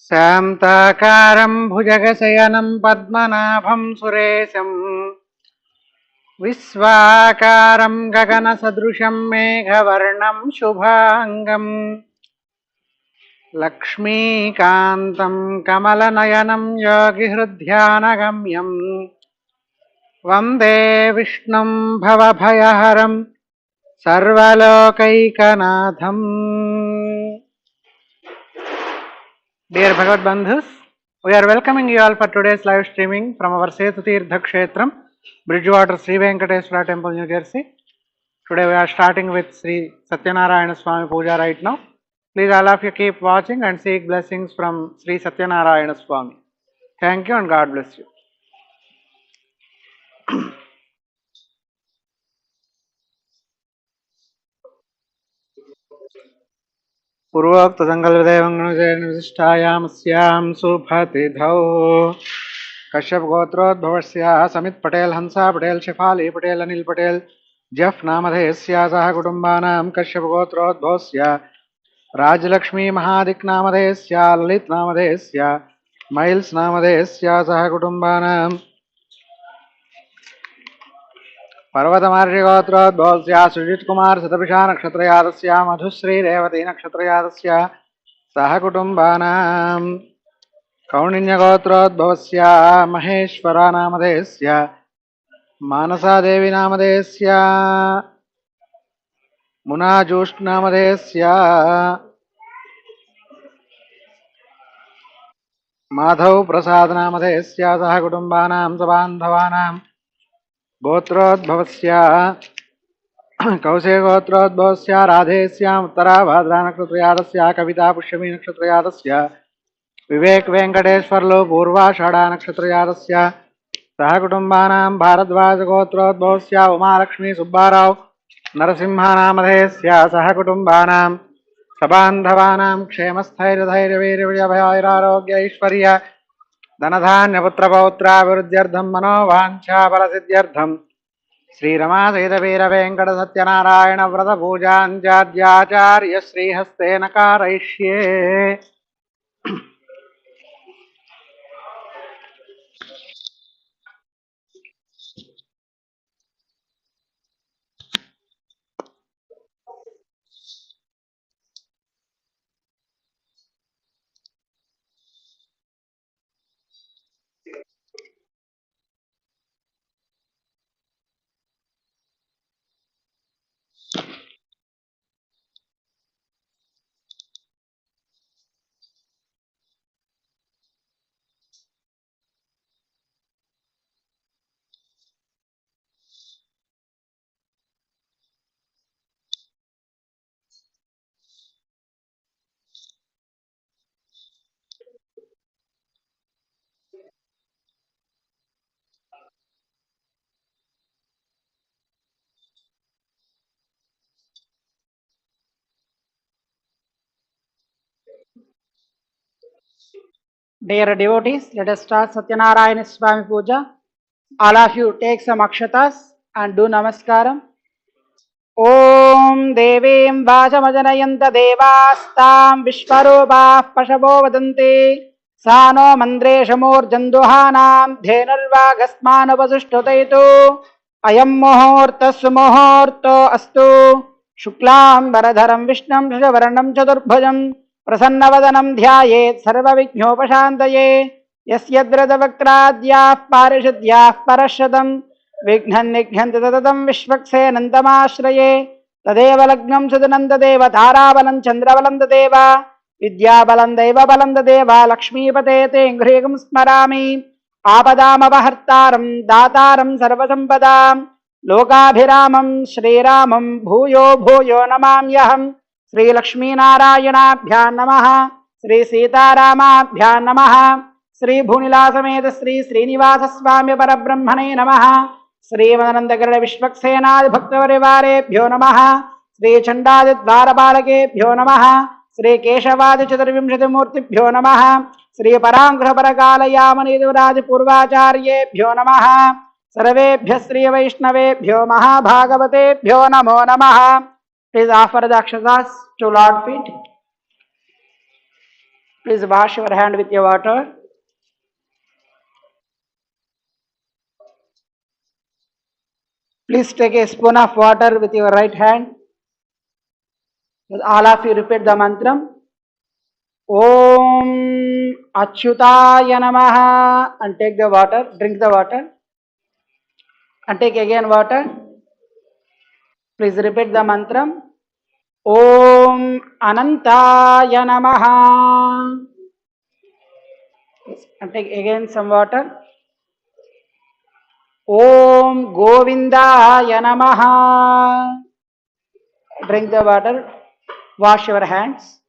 శాంతాకారం భుజగశయనం పద్మనాభం సురేశం విశ్వాకారం గగనసదృశం మేఘవర్ణం శుభాంగం లక్ష్మీకాంతం కమలనయనం యోగిహృద్ధ్యానగమ్యం వందే విష్ణుం భవభయహరం సర్వలోకైకనాథం. Dear Bhagavad Bandhus, we are welcoming you all for today's live streaming from our Setu Tirtha Kshetram, Bridgewater, Sri Venkateswara Temple, New Jersey. Today we are starting with Sri Satyanarayana Swamy Puja right now. Please all of you keep watching and seek blessings from Sri Satyanarayana Swamy. Thank you and God bless you. पूर्वोक्त संकल्पदेवंगनुजयनिष्ठायामस्यां सुभतिधौ कश्यप गोत्रोद्भवस्य समित पटेल हंसा पटेल शेफाली पटेल अनिल पटेल जफ नामधेयस्य सह कुटुंबानां Kashyap गोत्रोद्भवस्य Rajalakshmi Mahadik नामधेयस्य Lalit नामधेयस्य miles नामधेयस्य सह कुटुंबानां पर्वतमार्य गोत्रोद्भवस्य सुजित कुमार शतभिषा नक्षत्रयादस्य मधुश्री रेवती नक्षत्रयादस्य सह कुटुंबानां कौंडिन्य गोत्रोद्भवस्य महेश्वरा नामधेयस्य मानसादेवी नामधेयस्य मुनाजूष्ट नामधेयस्य माधव प्रसाद नामधेयस्य सह कुटुंबानां सबान्धवानां गोत्रोद्भवस्य कौशे गोत्रोद्भवस्य राधेयस्याम् उत्तराभाद्रा नक्षत्रयादस्य कविता पुष्यमी नक्षत्रयादस्य विवेक वेंकटेश्वर्लु पूर्वाषाढ़ा नक्षत्रयादस्य सह कुटुंबानां भारद्वाज गोत्रोद्भवस्य उमालक्ष्मी सुब्बाराव नरसिंहा नामधेयस्य सह कुटुंबानां सबान्धवानां क्षेमस्थैर्यधैर्यवीर्यभयारोग्य ऐश्वर्य धनधान्यपुत्रपौत्राभिवृद्ध्यर्थं मनोवाञ्छाफलसिद्ध्यर्थं श्रीरमासहितवीर वेंकट सत्यनारायण व्रत पूजाञ्चाद्याचार्य श्रीहस्तेन कारयिष्ये. Dear devotees, let us start Satyanarayana Swamy Puja. All of you take some akshatas and do namaskaram. Om Devim Vajamayanta Devastam Vishwarubah Pashavo Vadanti Sano Mandreshamur Janduhanam Dhenarvagasmanavasishtotaitu Ayam Muhurtas Muhurto Astu Shuklam Varadharam Vishnam Shavaranam Chaturbhajam प्रसन्नवदनं ध्यायेत् सर्वविघ्नोपशान्तये यस्यद्रदवक्त्राद्याः पारिषद्याः परशतं विघ्नं निघ्नन्ति तततं विश्वक्सेनन्तमाश्रये तदेव लग्नं सुदनन्ददेव ताराबलं चन्द्रबलं तदेव विद्याबलं दैवबलं तदेव लक्ष्मीपते ते गृहं स्मरामि आपदामपहर्तारं दातारं सर्वसम्पदां लोकाभिरामं श्रीरामं भूयो भूयो नमाम्यहम्. श्री लक्ष्मीनारायणाभ्यां नमः. श्री सीतारामाभ्यां नमः. श्री भूनिला समेत श्री श्रीनिवास स्वामी परब्रह्मणे नमः. श्रीमदनंदगरुड विश्वक्सेनादि भक्तपरिवारेभ्यो नमः. श्री चंडादि द्वारपालकेभ्यो नमः. श्री केशवादि चतुर्विंशतिमूर्तिभ्यो नमः. श्री परांकुश परकालयामनिदुराज पूर्वाचार्येभ्यो नमः. सर्वेभ्यः श्री वैष्णवेभ्यो महाभागवतेभ्यो नमो नमः. Please offer the akshatas to Lord feet. Please wash your hand with your water. Please take a spoon of water with your right hand. All of you repeat the mantra. Om Achyutaya Namaha and take the water, drink the water and take again water. Please repeat the mantra. Om Anantaya Namaha and take again some water. Om Govindaya Namaha. Drink the water, wash your hands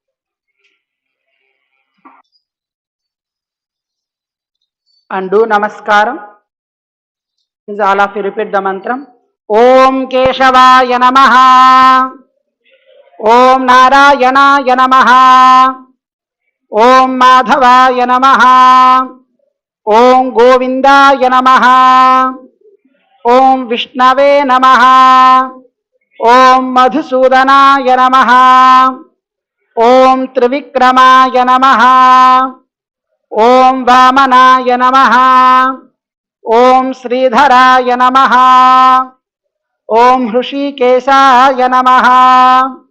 and do namaskaram. Please all of you repeat the mantra. Om Keshavaya Namaha. Om Narayana Namaha. Om Madhavaya Namaha. Om Govindaya Namaha. Om Vishnave Namaha. Om Madhusudanaya Namaha. Om Trivikramaya Namaha. Om Vamanaya Namaha. Om Sridharaya Namaha. Om Hrishikesaya Namaha.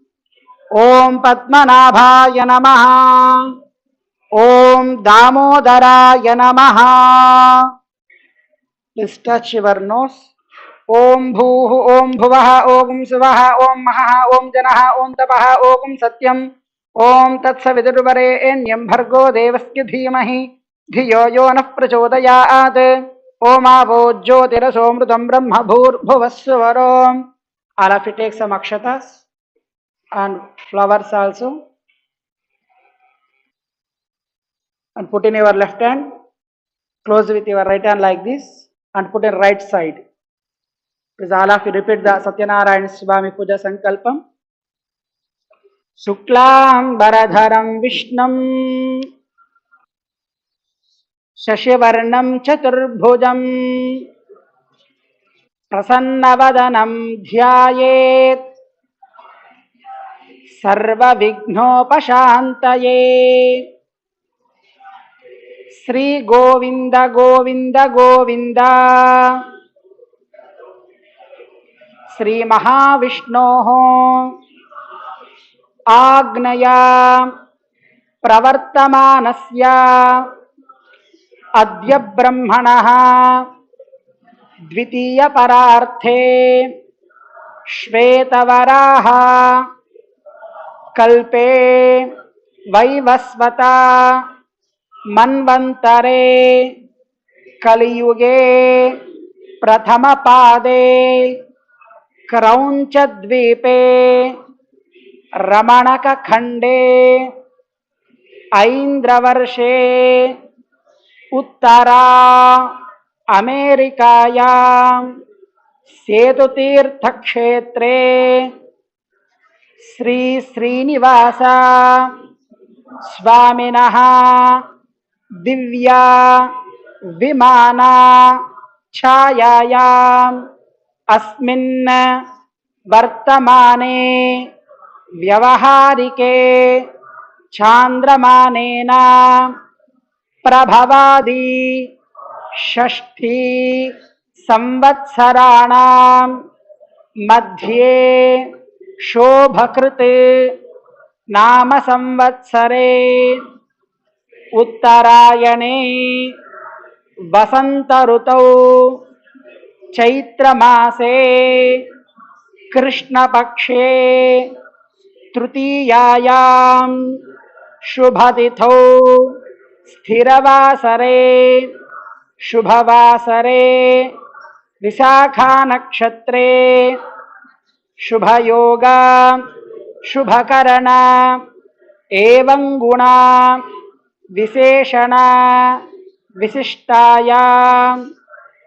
Om Padmanabhaya Namaha. Om Damodaraya Namaha. Please touch your nose. Om Bhuh, Om Bhuvaha, Om Suvaha, Om Maha, Om Janaha, Om Tapaha, Om Satyam, Om Tatsavidurbharenyam Bhargo Devasya Dhimahi, Dhiyo Yo Nah Prachodayat, Om Avo Jyotirasomrutam Brahma Bhur Bhuvasvarom. All of you take some akshatas and flowers also and put in your left hand, close with your right hand like this and put in right side. Please all of you repeat the Satyanarayana Swamy Puja Sankalpam. Shuklam Baradharam Vishnam Shashivarnam Chaturbhujam Prasannavadanam Dhyayet Sarva Vighnopashantaye. Sri Govinda Govinda Govinda Sri Mahavishnoho Agnaya Pravartamanasya Adya Brahmanaha Dvitiya Pararthe Shvetavaraha Kalpe Vaivasvata Manvantare Kaliyuge Prathama Pade Kraunchadvipe Ramanaka Khande Aindravarshe Uttara Amerikayam Setutirthakshetre Sri Srinivasa Swaminaha Divya Vimana Chayayam Asmin Vartamane Vyavaharike Chandramanena Prabhavadi Shashti Samvatsharanam Madhye Shobhakrite Nama Samvatsare Uttarayane Vasantarutau Chaitra Mase Krishna Pakshe Trutiyayam Shubhatithau Sthiravasare Shubhavasare Visakha Nakshatre Shubhayoga Shubhakarana Evam Guna Viseshana Visishtayam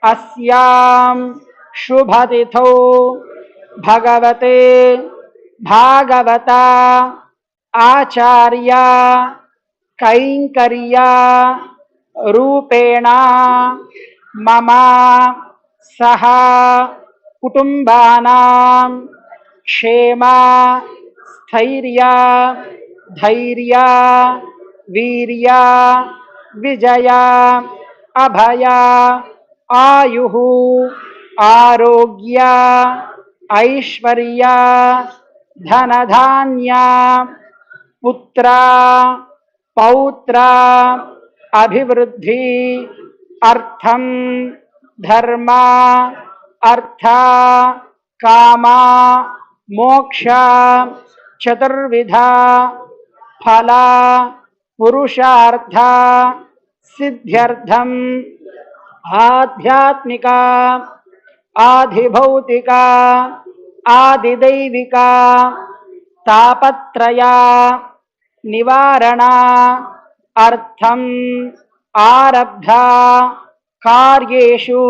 Asyam Shubhatithau Bhagavate Bhagavata Acharya Kainkarya Rupena Mama Saha Kutumbanam क्षेम स्थैर्य धैर्य वीर्य विजय अभय आयुः आरोग्य ऐश्वर्य धनधान्य पुत्र पौत्र अभिवृद्धि अर्थम धर्म अर्थ काम मोक्ष चतुर्विध फल पुरुषार्थ सिद्ध्यर्थम आध्यात्मिक आधिभौतिक आदिदैविक तापत्रय निवारण अर्थम आरब्ध कार्येषु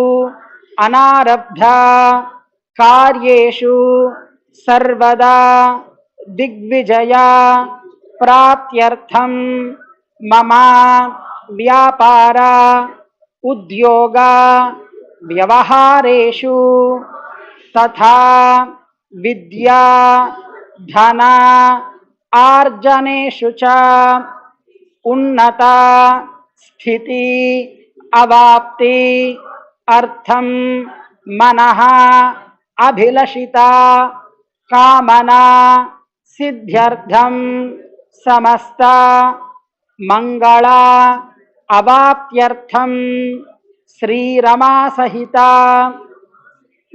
अनारब्ध कार्येषु सर्वदा दिग्विजय प्राप्त्यर्थम मम व्यापार उद्योग व्यवहारेषु तथा विद्या धन आर्जनेषु च उन्नत स्थिति अवाप्ति अर्थम मनः अभिलषिता कामना सिद्ध्यर्थम समस्त मंगल अवाप्त्यर्थम श्रीरमा सहिता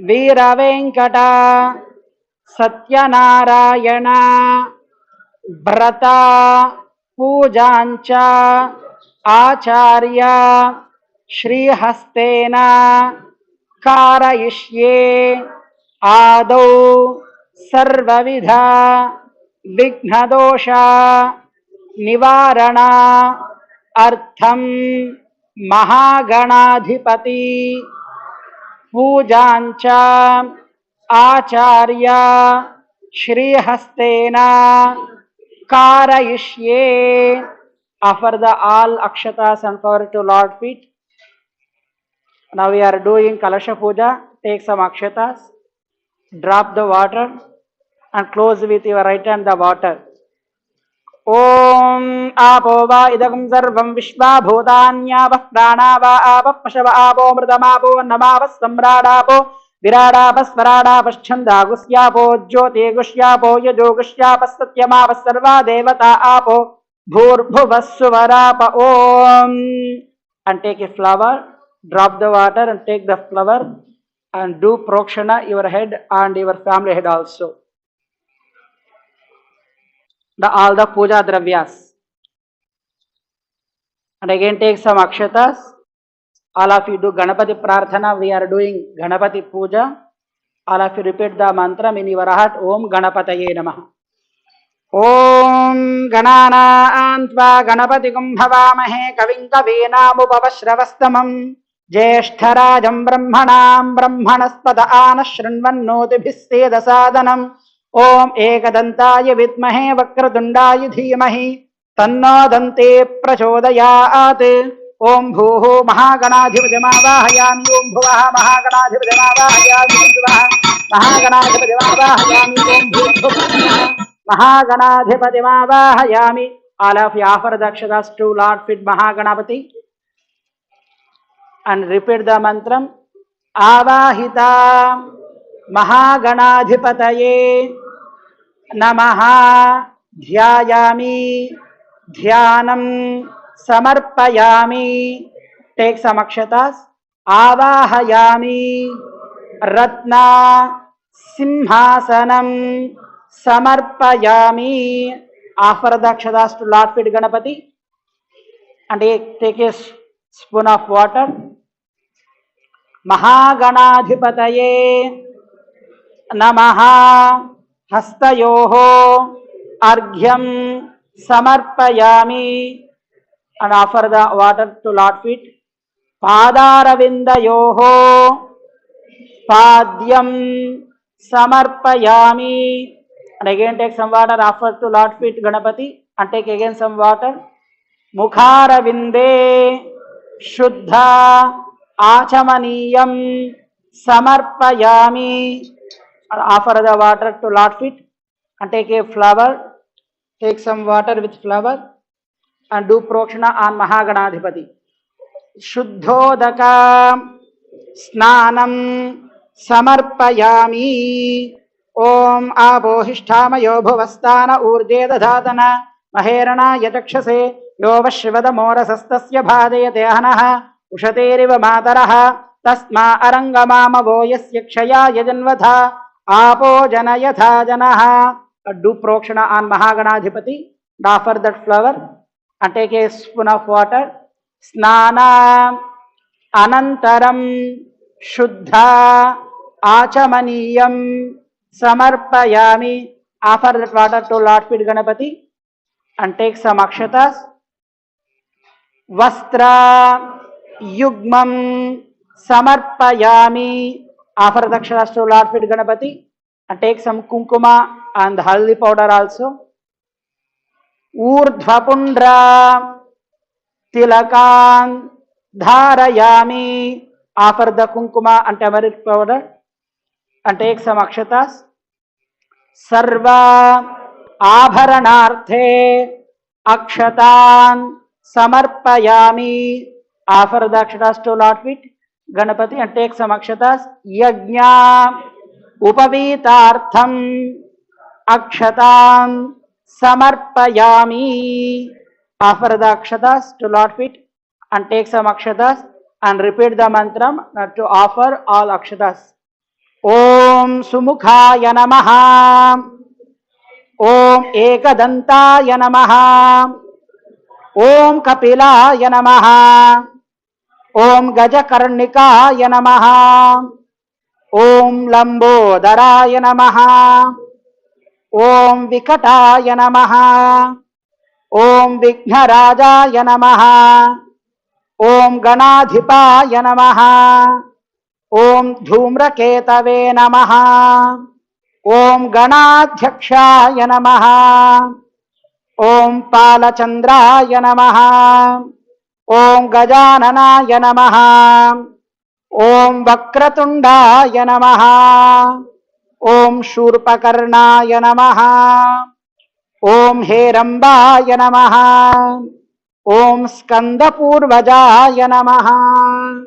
वीरवेंकट सत्यनारायण व्रत पूजांच आचार्य श्रीहस्तेन कारयिष्ये आदौ सर्वविध विघ्नदोष निवारण अर्थम महागणाधिपति पूजांच आचार्य श्रीहस्तेन कारयिष्ये. Offer the all akshatas and flower to Lord feet. Now we are doing Kalasha Puja. Take some akshatas, drop the water and close with your right hand the water. Om apo va idagam sarvam vishva bhutanyavah pranava avah pashava apo mridamapo annamavah samradapo viradapas varadapas chandagusyapo jyoti gusyapo yajogusyapas satyamavas sarva devata apo Bhurbhuvassuvarapa Om. And take a flower, drop the water and take the flower and do prokshana your head and your family head also. All the puja dravyas. And again take some akshatas. All of you do Ganapati Prarthana. We are doing Ganapati Puja. All of you repeat the mantra in your heart. Om Ganapataye Namaha. ओम गणानान्त्वा गणपतिगुं हवामहे कविं कवीनामुपवश्रवस्तमं ज्येष्ठराजं ब्रह्मणां ब्रह्मणस्पद आनशृण्वन्नोतिभिः सेदसादनम् ओम एकदन्ताय विद्महे वक्रतुण्डाय धीमहि तन्नो दन्ते प्रचोदयात् ओम भूः महागणाधिपतिमावाहयामि ओम भुवः महागणाधिपतिमावाहयामि ओम भुवः महागणाधिपतिमावाहयामि ओम भूर्भुवः Mahaganadhipatimaavahayami. All of you offer the akshatas to Lord feet Mahaganapati and repeat the mantram. Avahita Mahaganadhipataye Namaha Dhyayami Dhyanam Samarpayami. Take some akshatas. Avahayami Ratna Simhasanam Samarpayami. Offer the akshatas to Lord feet Ganapati and take a spoon of water. Mahaganadhipataye Namaha Hastayoho Arghyam Samarpayami and offer the water to Lord feet. Padaravindayoho Padyam Samarpayami. And again take some water, offer to Lord feet Ganapati and take again some water. Mukharavinde Shuddha Achamaniyam Samarpayami. Offer the water to Lord feet and take a flower, take some water with flower and do prokshana on Mahaganadhipati. Shuddhodaka snanam samarpayami. Om abohishthamayo bhuvastana urde dadhatana maherana yatakshase yovashivada sastasya bhadayate ahanaha ushateriva mataraha tasma arangamamavo yasya kshaya yajanvatha apo janayatha janaha. Do prokshana on Mahaganadhipati, offer that flower and take a spoon of water. Snana anantaram shuddha achamaniyam samarpayami. Offer that water to Lord feet Ganapati and take some akshatas. Vastra yugmam samarpayami. Offer the akshatas to Lord feet Ganapati and take some kunkuma and haldi powder also. Urdhvapundra tilakan dharayami. Offer the kunkuma and turmeric powder and take some akshatas. Sarva abharanarthe akshatan samarpayami. Offer the akshatas to Lord feet Ganapati and take some akshatas. Yajna upavitartham akshatan samarpayami. Offer the akshatas to Lord feet and take some akshatas and repeat the mantram to offer all akshatas. Om Sumukhaya Namaha. Om Ekadantaya Namaha. Om Kapilaya Namaha. Om Gajakarnikaya Namaha. Om Lambodharaya Namaha. Om Vikataya Namaha. Om Vighnarajaya Namaha. Om Ganadhipaya Namaha. Om Dhumraketave Namaha. Om Ganadhyakshaya Namaha. Om Palachandraya Namaha. Om Gajananaya Namaha. Om Vakratundaya Namaha. Om Shurpakarnaya Namaha. Om Herambaya Namaha. Om Skandapurvajaya Namaha.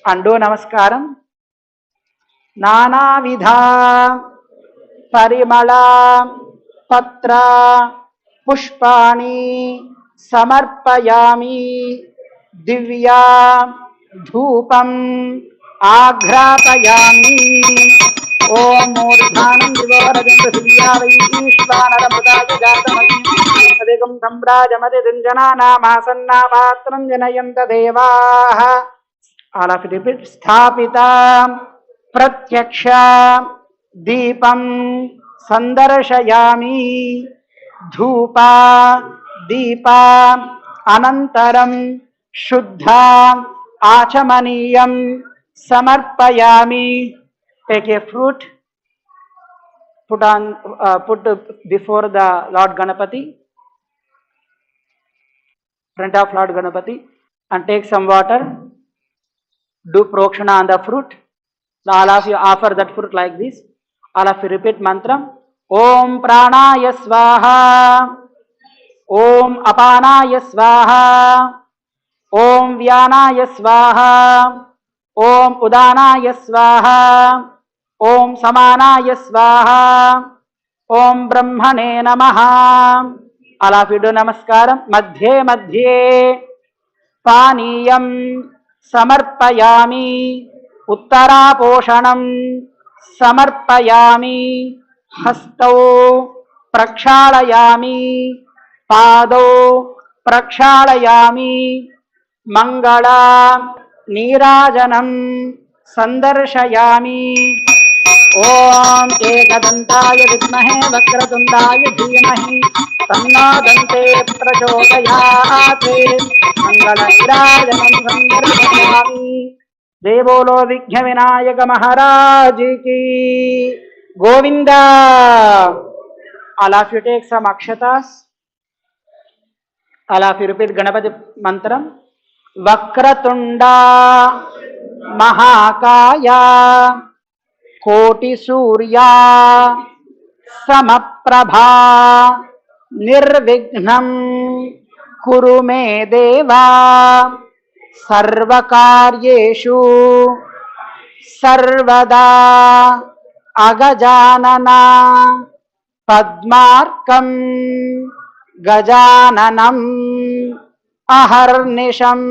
And do namaskaram. Nana vidha parimala patra pushpani samarpayami divya dhupam agrapayami. Om Murdhanam Divorajanta Sivyavayishvanaramadaya Jatamati Adekam Sambrajamati Rinjana Masanna Patram Janayanta Devaha. All of it repeat. Sthapita Pratyaksha Deepam Sandarshayami Dhupa Deepa Anantaram Shuddha Achamaniyam Samarpayami. Take a fruit, put before the Lord Ganapati, front of Lord Ganapati, and take some water. Do prokshana on the fruit. All of you offer that fruit like this. All of you repeat mantra. Om pranaya swaha. Om apanaya swaha. Om vyanaya swaha. Om udanaya swaha. Om samanaya swaha. Om brahmane namaha. All of you do namaskaram. Madhye madhye paniyam samarpayami. Uttaraposhanam samarpayami. Hastau prakshalayami. Padau prakshalayami. Mangala Nirajanam Sandarshayami. Om Ekadantaya Vidmahe Vakratundaya Dhimahi Tanno Dante Prachodayate. Mangala Nirajanam Sandarshayami. Jai Bolo Vighna Vinayaka Maharaj Ki Govinda. All of you take some akshatas. All of you repeat Ganapati mantram. Vakratunda Mahakaya कोटि सूर्या समप्रभा निर्विघ्नं कुरु मे देवा सर्वकार्येषु सर्वदा अगजानना पद्मार्कं गजाननम् अहर्निशम्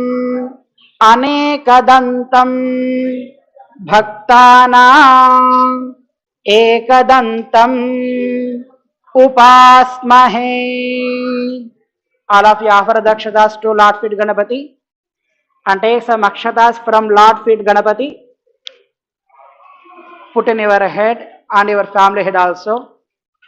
अनेकदन्तं भक्तानाम् एकदन्तम् उपास्महे. All of you offer dakshatas to Lord feet Ganapati and take some akshatas from Lord feet Ganapati. Put in your head and your family head also.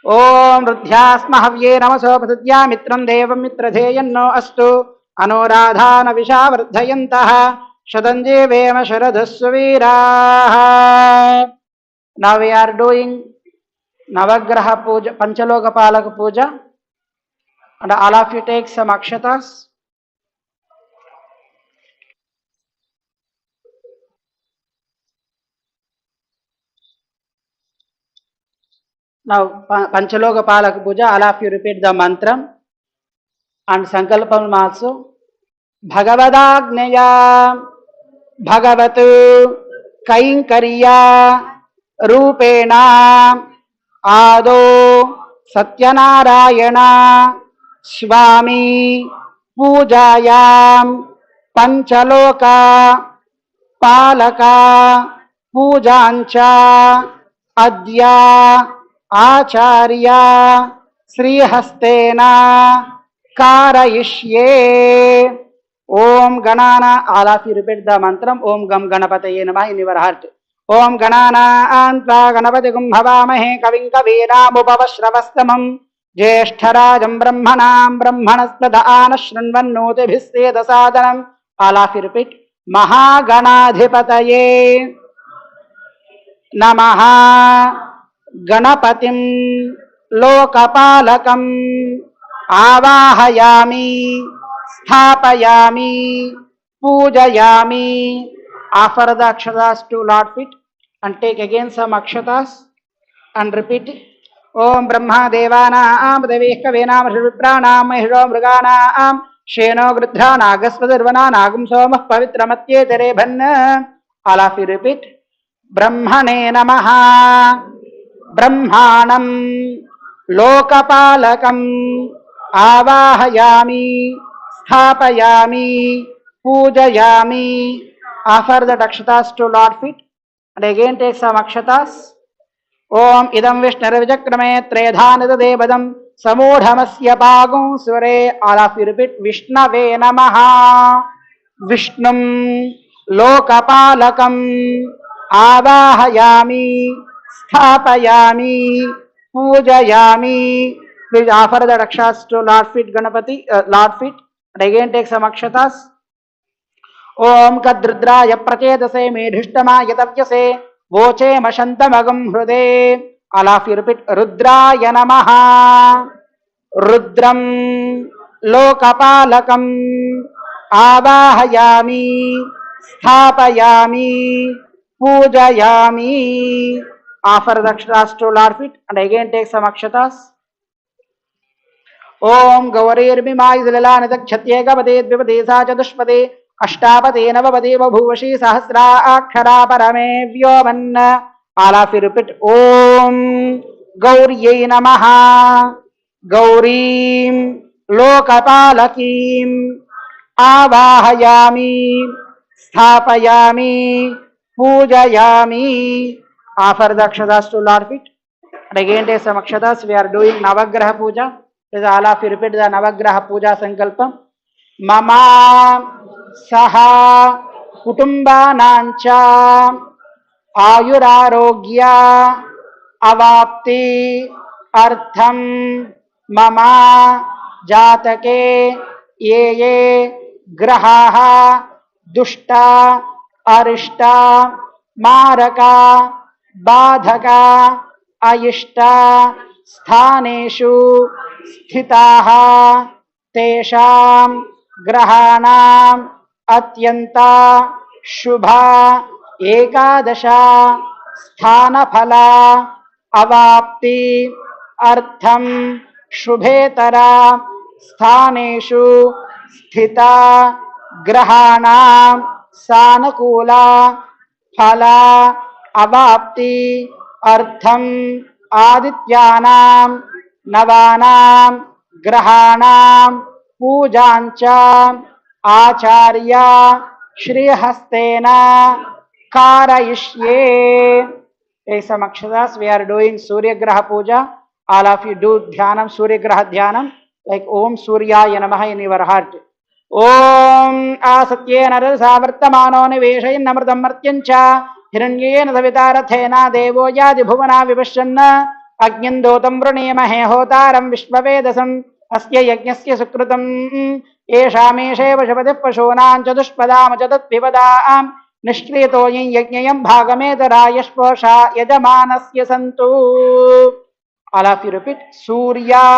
Om Rudhyasma Havye Namaso Pasadya Mitram Devam Mitradheyanno Astu Anuradhana Vishavardhayantaha Shadanji Vema Sharadhasviraha. Now we are doing Navagraha Puja, Panchaloka Palaka Puja, and all of you take some akshatas. Now Panchaloka Palaka Puja, all of you repeat the mantra and Sankalpam also. Bhagavadagneya Bhagavatu Kainkariya Rupena Ado Satyanarayana Swamy Pujayam Panchaloka Palaka Pujancha Adya Acharya Srihastena Karayishye. Om Ganana, all of you repeat the mantra. Om Gam Ganapataye Namah in your heart. Om Ganana Anta Ganapati Kumbhavamahe Kavin Kavina Mupavashravastamam Jeshtarajam Brahmanam Brahmanaspadana Shranvannote Bhisteda Sadhanam. All of you repeat. Mahaganadhipataye Namaha Ganapatim Lokapalakam Avahayami Sthapayami Pujayami. Offer the akshatas to Lord feet and take again some akshatas and repeat it. Om Brahma Devana Devika Venam Viprana Mahiro Mrugana Sheno Gridha Nagasvadarvana Nagum Soma Pavitramatye Terebhanna. All of you repeat. Brahmane Namaha Brahmanam Lokapalakam Avahayami Sthapayami Pujayami. Offer the akshatas to Lord feet and again take some akshatas. Om idam Vishnaravijakrame Tredhanida Devadam Samudhamasya Pagum Sure. All of you repeat. Vishnave Namaha Vishnum Lokapalakam Avahayami Sthapayami Pujayami. Please offer the akshatas to Lord feet Ganapati, Lord feet. And again take some akshatas. Om Kadrudraya Prakedase Medhishtama Yatavyase Voche Mashantamagam Hrude. All of you repeat. Rudraya Namaha Rudram Lokapalakam Avahayami Sthapayami Pujayami. Offer the akshatas to Lord feet and again take some akshatas. Om Gaurirmimai Zilalanatachatye Gavade Vivade Sa Chadushpade Ashtapade Navavade Bhuvashi Sahasra Akshara Parame Vyoman. All of you repeat. Om Gauriye Namaha Gaurim Lokapalakim Avahayami Sthapayami Pujayami. Offer the akshatas to Lord feet. And again take some akshatas. We are doing Navagraha Puja. Please all of you repeat the Navagraha Puja Sankalpam. Mama Saha Kutumbanancha Ayurarogya Avapti Artham Mama Jatake Ye Ye Grahaha Dushta Arishta Maraka Badhaka Ayishta Sthaneshu Sthitaha Tesham Grahanam Atyanta Shubha Ekadasha स्थानफला अवाप्ति अर्थम शुभेतरा स्थानेषु स्थिता ग्रहाणां सानुकूला फला अवाप्ति अर्थम आदित्यानां नवानां ग्रहाणां पूजांच आचार्य श्रीहस्तेन कारयिष्ये. Take some akshatas. We are doing Surya Graha Puja. All of you do dhyanam, Surya Graha dhyanam, like Om Suryaya Namaha in your heart. Om Asatyanarayana Savartamano Niveshayin Namratam Martyancha Hiranyena Savitarathena Devo Yadi Bhuvana Vivashanna Agnindotam Vranemahe Hotaram Vishvavedasam Asya Yajnasya Sukrutam Eshameshe Vashapati Pashonan Chadushpadam Chadat Vivadam निष्क्रियतोयं यज्ञयं भागमेतरायश्वशा यजमानस्य सन्तु. All of you repeat. Surya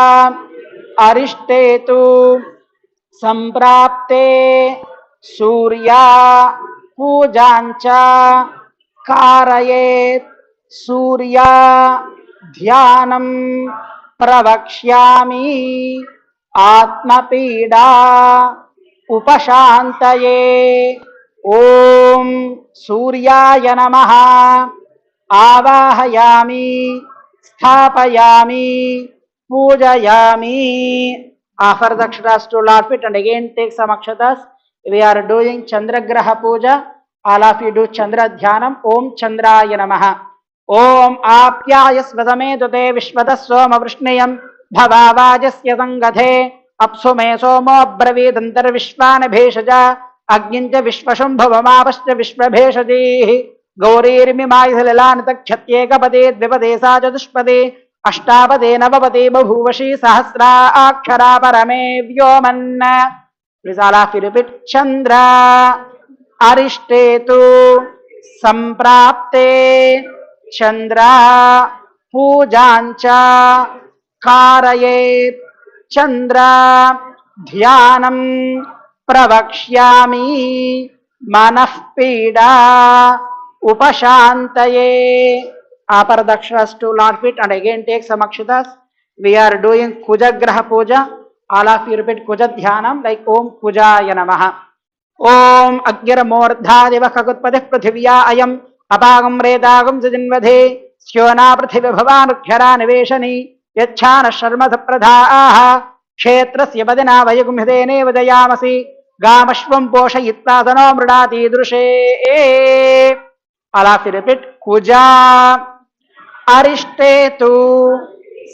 अरिष्टेतु संप्राप्ते Surya पूजांच कारयेत् Surya ध्यानं प्रवक्ष्यामि आत्मपीडा उपशान्तये. ओम सूर्याय नमः आवाहयामि स्थापयामि पूजयामि. Offer the akshatas to Lord Fit and again take some akshatas. We are doing Chandragraha Puja. All of you do Chandra Dhyanam. Om Chandraya Namaha. Om Apyaya Svadame Dute Vishwata Soma Vrishnayam Bhavavajasya Sangathe Apsume Somo Bravidantar Vishwana Bheshaja अग्निंच विश्वशंभवमावश्च विश्वभेषजेः गौरीर्मिमायधललानतक्षत्येकपदे द्विपदे सा चतुष्पदे अष्टापदे नवपदे बभूवशी सहस्राक्षरा परमे व्योमन्. Repeat. चंद्र अरिष्टेतु संप्राप्ते चंद्र पूजांच कारयेत् चंद्र ध्यानं प्रवक्ष्यामि मनः पीडा उपशान्तये. Offer the akshatas to Lord Fit and again take some akshatas. We are doing Kujagraha Puja. All of you repeat Kuja Dhyanam like Om Pujaya Namaha. Om Agyara Mordha Deva Kakutpadeh Prithivya Ayam Apagam Redagam Sajinvadhe Syona Prithivya Bhavanukhyara Niveshani Yachana Sharma Sapradha Kshetrasya Badina Vayagumhidene Vadayamasi Gamashvam Poshayitva Dano Mridati Drushe. All of you repeat. Kuja अरिष्टेतु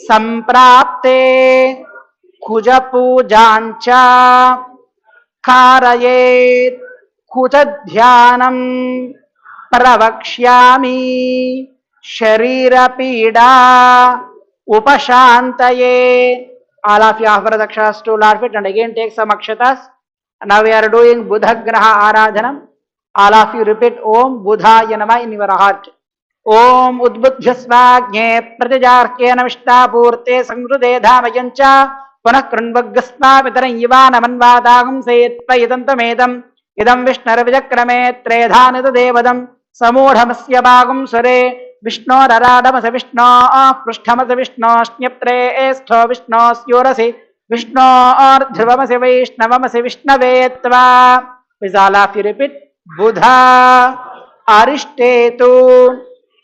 संप्राप्ते कुजपूजांच कारयेत् कुजध्यानं प्रवक्ष्यामि शरीरपीडा उपशान्तये. All of you offer the akshatas to Lord Fit and again take some akshatas. Now we are doing Buddha Graha Aradhanam. All of you repeat Om Buddhaya Namah in your heart. ओम उद्बुद्धस्वाज्ञे प्रतिजार्केन विष्टापूर्ते संहृदे धामयञ्च पुनः कृण्वग्स्मा पितरं युवानमन्वादागं सेत्पयिदन्तमेदम् इदं विष्णुर्विचक्रमे त्रेधानित देवदं समूढमस्य भागं सुरे विष्णोरराडमस विष्णोः पृष्ठमस विष्णोश्न्यप्त्रे एस्थो विष्णोस्योरसि विष्णोर्ध्रुवमसि वैष्णवमसि विष्णवे त्वा. विशालाफिरिपित्. बुधा अरिष्टेतु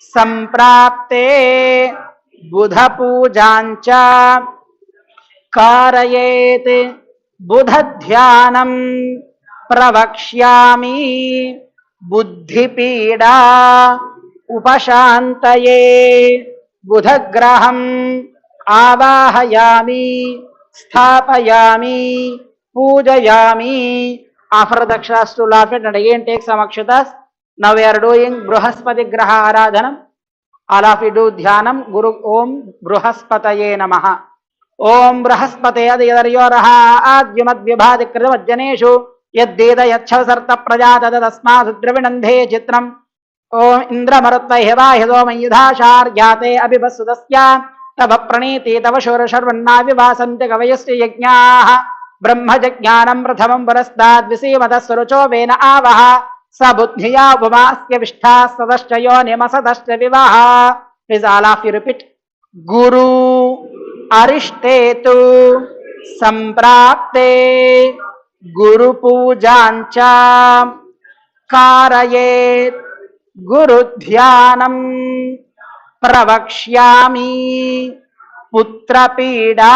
संप्राप्ते बुध पूजांच कारयेत् बुध ध्यानं प्रवक्ष्यामि बुद्धिपीडा उपशान्तये. बुधग्रहम् आवाहयामि स्थापयामि पूजयामि. Offer the akshatas to Lord Fit and again take some akshatas. Now we are doing Bruhaspati Graha Aradhanam. All of you do Dhyanam. Guru Om Bruhaspataye Namaha. Om Bruhaspate Adiyaryoraha Adyamad Vibhadi Kridavajjaneshu Yaddeda Yachhavasarta Prajata Tasma Sudravinandhe Chitram. Om Indra Maratva Heva Hido Mayudhashar Yate Abhibasudasya Tava Praniti Tava Shura Sharvanna Vivasante Kavayasti Yajnaha Brahma Jajnanam Prathamam Parastad Visimatas Surucho Vena Avaha सबुद्धिया उपमास्य विष्ठा सदश्चयो निमसदश्च विवाह. Please all of you repeat. गुरु अरिष्टेतु संप्राप्ते गुरु पूजांच कारयेत् गुरु ध्यानम् प्रवक्ष्यामि पुत्रपीडा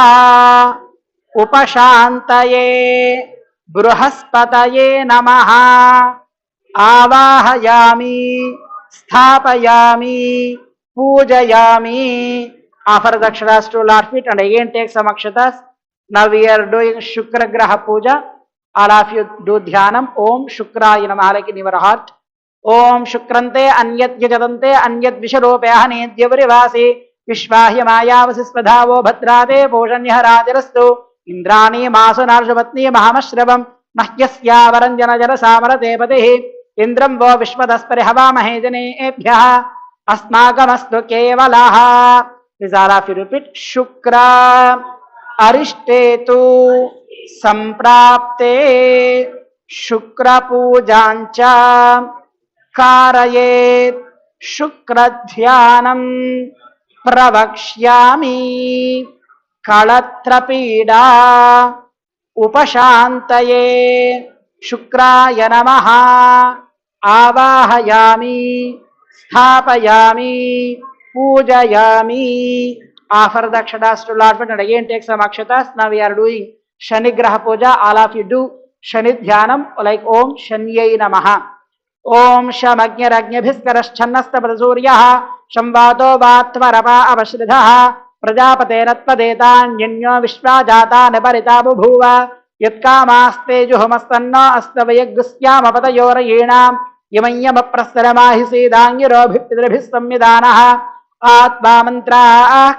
उपशान्तये बृहस्पतये नमः आवाहयामि स्थापयामि पूजयामि. Offer dakshinas to Lord feet and again take some akshatas. Now we are doing Shukra Graha Puja. All of you do dhyanam. Om Shukraya Namaha like in your heart. Om Shukrante Anyat Yajadante Anyat Visharopayahane Dyavarivasi Vishvahya Mayavasispadhavo Bhadrade Bhoshanyaharaજરાstu Indrani Masunarjavatni Mahamashravam Mahyasya Varanjana Jara Samarate Patehi Indram Vo Vishwadaspari Havamahe Janebhyaha Asmagamastu Kevalaha. Please all of you repeat. Shukra Arishthetu Samprapte Shukra Pujancha Karayet Shukra Dhyanam Pravakshyami Kalatrapida Upashantaye Shukraya Namaha Avahayami Sthapayami Pujayami. Offer the akshatas to Lord and again take some akshatas. Now we are doing Shani Graha Puja. All of you do Shani Dhyanam like Om Shanyai Namaha. Om Shamagnya Ragnabhiskaraschannasta Prasuryaha Shamvato Vatvarapa Avashridhaha Prajapate Ratpadetan Yinyo Vishwajata Neparita Bubhuva Yatkamaste Juhamastanna Astavayaguskyama Patayorayena Yamanyama Prasaramahi Siddhangirobhipidribhistamidanaha Atma Mantra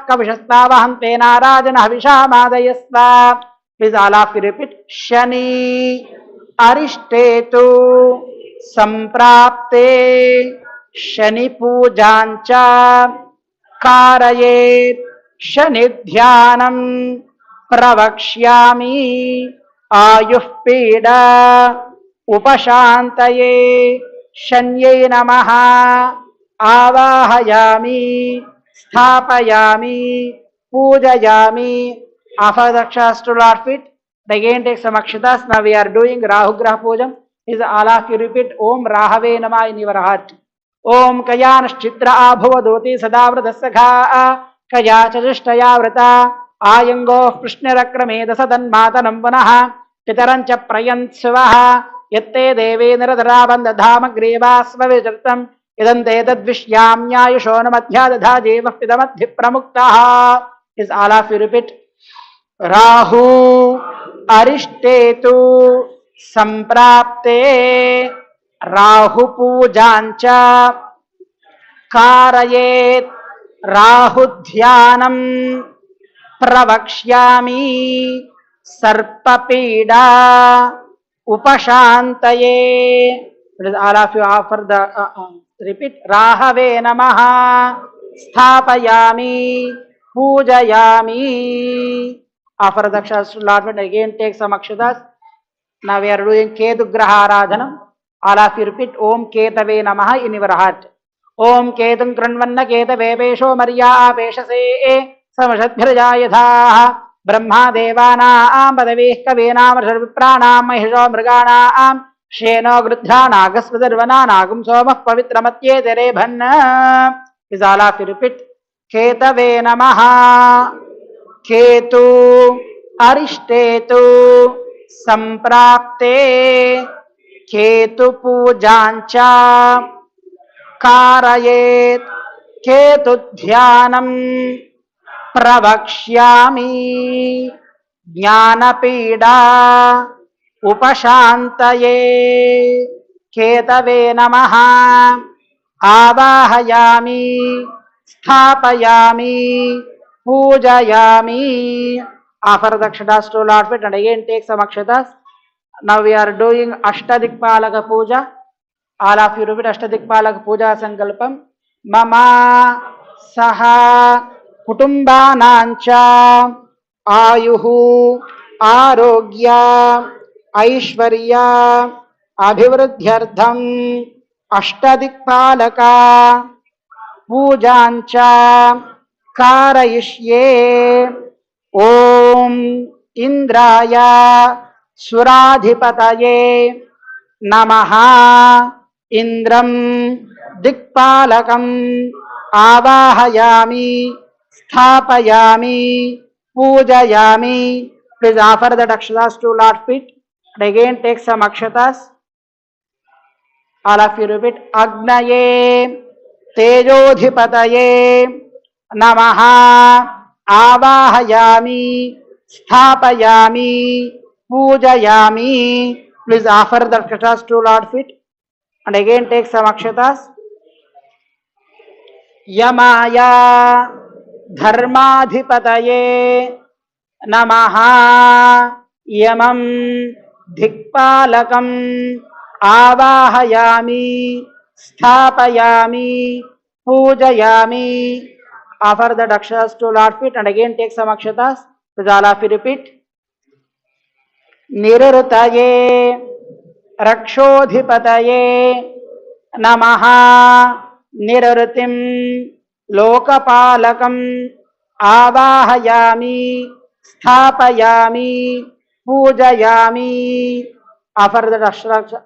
Kavishastavahamte Narajana Havishamadayasva. Please all of you repeat. Shani Arishthetu Samprapte Shani Pujancha Karayet Shani Dhyanam Pravakshyami Ayuh Pida Upashantaye Shanyai Namaha Avahayami Sthapayami Pujayami. Offer the akshatas to Lord feet. Again take some akshatas. Now we are doing Rahu Graha Pujam. Is all of you repeat Om Rahave Nama in your heart. Om Kayanashchitra Abhavadoti Sadavradasakha Kaya Chajishtaya Vrata Ayango Prishnarakrame Dasadan Matanam Vanaha Pitarancha Prayantsvaha Yatte Deve Naradharabandadhama Greva Svavijartam Idante Tadvishyamnyayushona Madhyadadha Jeva Pidamadhi Pramuktaha. Is all of you repeat Rahu Arishthetu Samprapte Rahu Pujancha Karayet Rahu Dhyanam Pravakshyami Sarpapida Upashantaye. All of you offer the repeat Rahave Namaha Sthapayami Pujayami. Offer the akshatas to Lord and again take some akshatas. Now we are doing Ketu Graha Aradhanam. All of you repeat Om Ketave Namaha in your heart. Om Ketum Kranvanna Ketave Pesho Maria Peshase Samashadbhirja Yatha Brahma Devana Am Padavih Kavena Marshadviprana Mahisho Mrgana Am Sheno Grudhana Gasvadarvana Nagum Somah Pavitramatye Tere Bhanna. Is all of you repeat Ketave Namaha. Ketu Arishthetu Samprapte Ketu Pujancha Karayet Ketu Dhyanam Pravakshyami Jnanapida Upashantaye Ketave Namaha Avahayami Sthapayami Pujayami. Offer the akshatas to Lord feet and again take some akshatas. Now we are doing Ashtadikpalaka Puja. All of you repeat Ashtadikpalaka Puja Sankalpam. Mama Saha Kutumbanancha Ayuhu Arogya Aishvarya अभिवृद्ध्यर्थम् अष्टदिक्पालका पूजाञ्च कारयिष्ये। ॐ इन्द्राय सुराधिपतये नमः। इन्द्रं दिक्पालकम् आवाहयामि, स्थापयामि, पूजयामि. Please offer the akshatas to Lord feet and again take some akshatas. All of you repeat. Agnaye Tejodhipataye Namaha. Avahayami, Sthapayami, Pujayami. Please offer the akshatas to Lord feet and again take some akshatas. Yamaya Dharmadhipataye Namaha. Yamam Dhikpalakam Avahayami, Sthapayami, Pujayami. Offer the akshatas to Lord feet and again take some akshatas. Please all of you repeat. Nirrutaye Rakshodhipataye Namaha. Nirrutim Lokapalakam Avahayami, Sthapayami, Pujayami. Offer the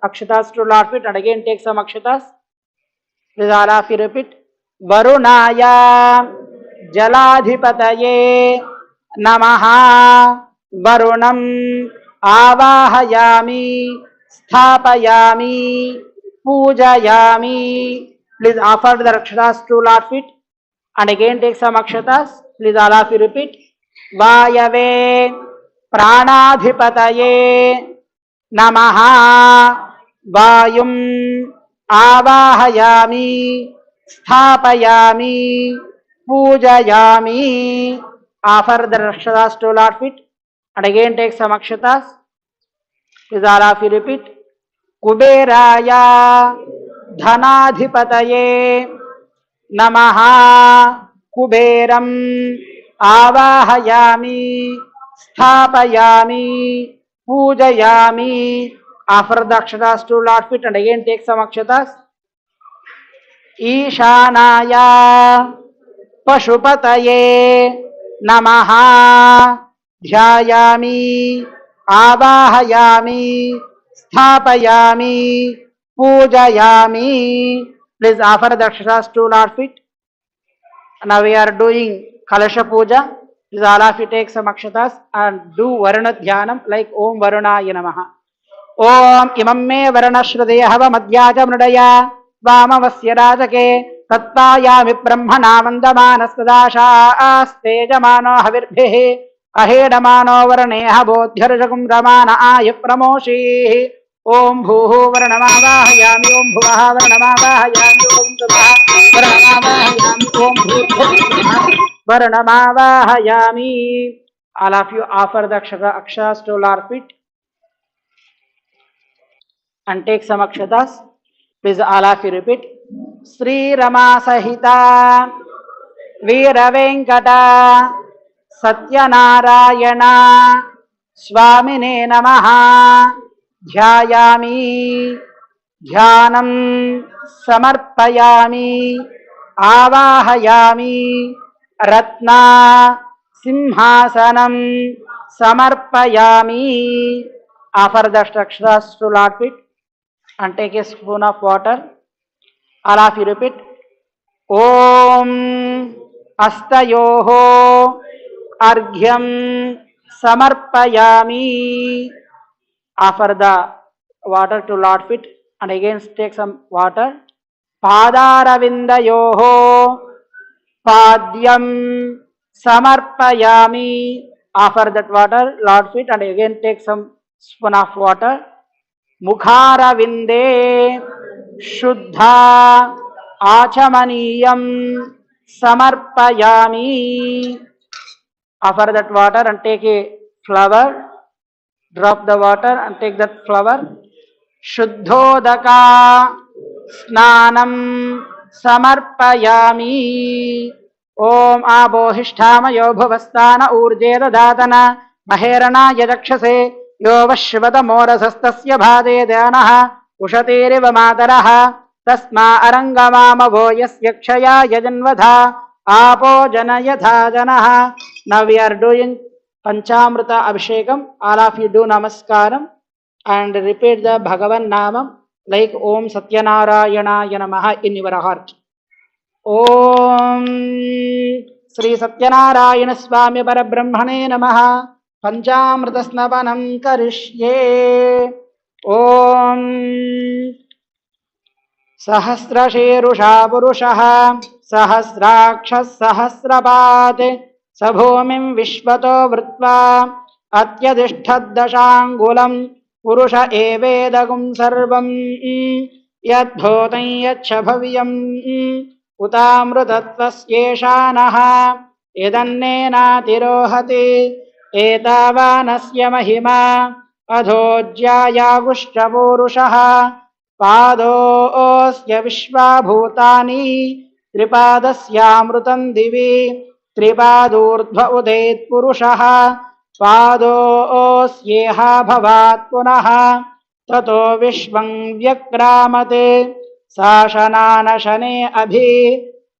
akshatas to Lord feet and again take some akshatas. Please all of you repeat. Varunaya Jaladhipataye Namaha. Varunam Avahayami, Sthapayami, Pujayami. Please offer the akshatas to Lord feet and again take some akshatas. Please all of you repeat. Vayave Pranadhipataye Namaha. Vayum Avahayami, Sthapayami, Pujayami. Offer the akshatas to Lord feet and again take some akshatas. Please all of you repeat. Kuberaya Dhanadhipataye Namaha. Kuberam Avahayami, Sthapayami, Pujayami. Offer the akshatas to Lord feet and again take some akshatas. Ishanaya Pashupataye Namaha. Dhyayami, Avahayami, Sthapayami, Pujayami. Please offer the akshatas to Lord feet. Now we are doing Kalasha Puja. Please all of you take some akshatas and do Varuna Dhyanam like Om Varunaya Namaha. Om imam me Varunashrudeya hava madhyaja mrudaya Vamavasya rajake Tattayami brahmana mandamanas astejamano havirbhihi Ahedamano Varaneha bodhyarjakum ramana aya pramoshi. Om bhuhu Varanamavahayami, Om bhuvaha Varanamavahayami, Om bhuvaha Varanamavahayami, Om bhuvaha Varanamavahayami. All of you offer the akshatas to Lord feet and take some akshatas. Please all of you repeat. Sri Rama Sahita Veera Venkata Satyanarayana Swamine Namaha. Dhyayami Dhyanam Samarpayami, Avahayami Ratna Simhasanam Samarpayami. Offer the akshatas to Lord feet and take a spoon of water. All of you repeat. Om Astayoho Arghyam Samarpayami. Offer the water to Lord feet and again take some water. Padaravindayoho Padyam Samarpayami. Offer that water Lord feet and again take some spoon of water. Mukharavinde Shuddha Achamaniyam Samarpayami. Offer that water and take a flower. Drop the water and take that flower. Shuddhodaka Snanam Samarpayami. Om Abohishtamayo Bhavastana Urjeda Dadana Maherana Yadakshase Yova Shivada Morasastasya Bhade Dhyanaha उशतेरिव मातरः तस्मा अरङ्गमामभो यस्य क्षया यजन्वधा आपो जन यथा जनः. Now we are doing Panchamrita Abhishekam. All of you do Namaskaram and repeat the Bhagavan Namam like Om Satyanarayana Namaha in your heart. Om Sri Satyanarayana Swamy Parabrahmane Namaha. Panchamrita Snavanam Karishye. Om सहस्रशीरुषा पुरुषः सहस्राक्षः सहस्रपात् स भूमिं विश्वतो वृत्वा अत्यतिष्ठद्दशाङ्गुलम् पुरुष एवेदगुं सर्वम् यद्भूतं यच्च भव्यम् उतामृतत्वस्येषानः यदन्नेनातिरोहति एतावानस्य महिमा अधोज्यायागुष्टपूरुषः पादोऽस्य विश्वाभूतानि त्रिपादस्यामृतं दिवि त्रिपादूर्ध्व उदेत् पुरुषः पादोऽस्येह भवात् पुनः ततो विश्वं व्यक्रामते शासनानशने अभि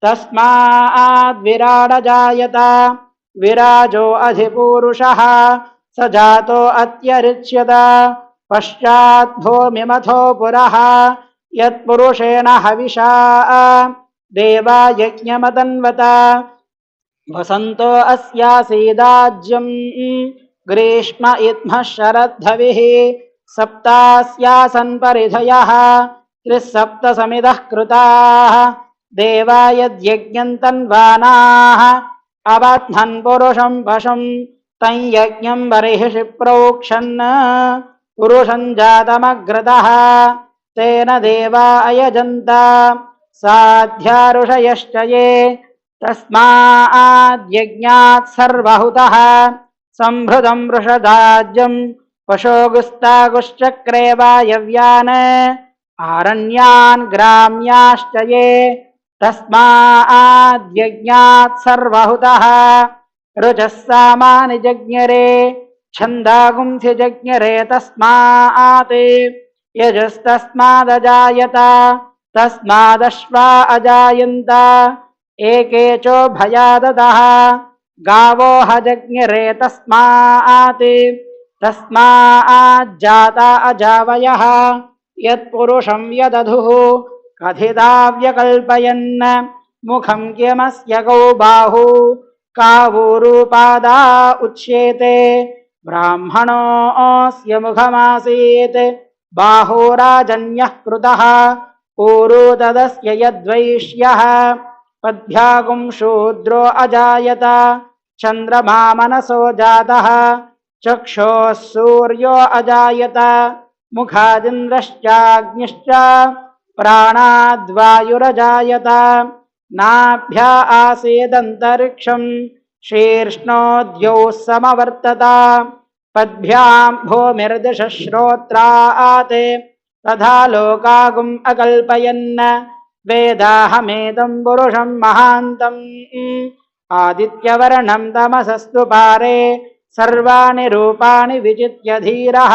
तस्माद्विराडजायत विराजो अधिपूरुषः स जातो अत्यरिच्यत पश्चात् भूमिमथो पुरः यत्पुरुषेण हविषा देवा यज्ञमतन्वत वसन्तो अस्यासीदाज्यम् ग्रीष्म इत्मः शरद्धविः सप्तास्यासन् परिधयः त्रिसप्तसमिदः कृताः देवा यद्यज्ञम् तन्वानाः अबध्नन् पुरुषं पशुम् तं यज्ञम् बर्हिषि प्रोक्षन् पुरुषं जातमग्रतः तेन देवा अयजन्त साध्या ऋषयश्च ये तस्माद्यज्ञात् सर्वहुतः सम्भृतं वृषदाज्यं पशोगुस्तागुश्चक्रे वायव्यान् आरण्यान् ग्राम्याश्च ये तस्माद्यज्ञात् सर्वहुतः ऋचः सामानि जज्ञरे छन्दागुंसि जज्ञरे तस्मात् यजस्तस्मादजायत तस्मादश्वा अजायन्त एके चोभयादतः गावो हजज्ञरे तस्मात् तस्माज्जाता अजावयः यत्पुरुषं यदधुः कथिताव्यकल्पयन् मुखं किमस्य गौ बाहु कावूरुपादा उच्येते ब्राह्मणोऽस्य मुखमासीत् बाहुराजन्यः कृतः ऊरु तदस्य यद्वैश्यः पद्भ्यागुं शूद्रो अजायत चन्द्रमा मनसो जातः चक्षोः सूर्यो अजायत मुखादिन्द्रश्चाग्निश्च प्राणाद्वायुरजायत नाभ्या आसीदन्तरिक्षम् शीर्ष्णोद्यौः समवर्तत पद्भ्यां भूमिर्दिशः श्रोत्रात् तथा लोकागुम् अकल्पयन् वेदाहमेदं पुरुषं महान्तम् आदित्यवर्णं तमसस्तु पारे सर्वाणि रूपाणि विचित्य धीरः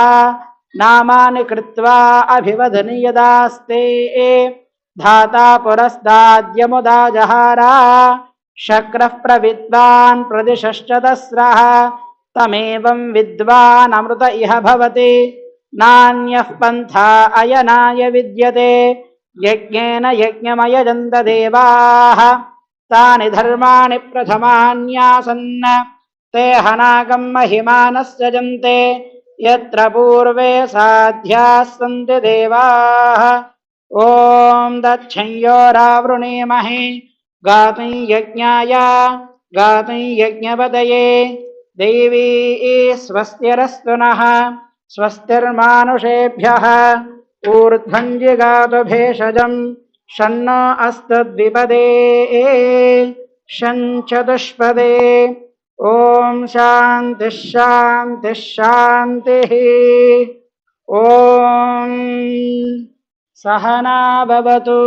नामानि कृत्वा अभिवदन् यदास्ते धाता पुरस्ताद्यमुदा जहारा शक्रः प्रविद्वान् प्रदिशश्च तस्रः तमेवं विद्वान् अमृत इह भवति नान्यः पन्था अयनाय विद्यते यज्ञेन यज्ञमयजन्त देवाः तानि धर्माणि प्रथमान्यासन् ते हनाकं महिमानः सजन्ते यत्र पूर्वे साध्याः सन्ति देवाः ॐ दक्षिण्योरावृणीमहे गातुं यज्ञाय गातुं यज्ञपतये देवी स्वस्तिरस्तु नः स्वस्तिर्मानुषेभ्यः ऊर्ध्वं जिगातु भेषजं शन्नो अस्तद्विपदे शं चतुष्पदे ॐ शान्तिः शान्तिः शान्तिः ॐ सहना भवतु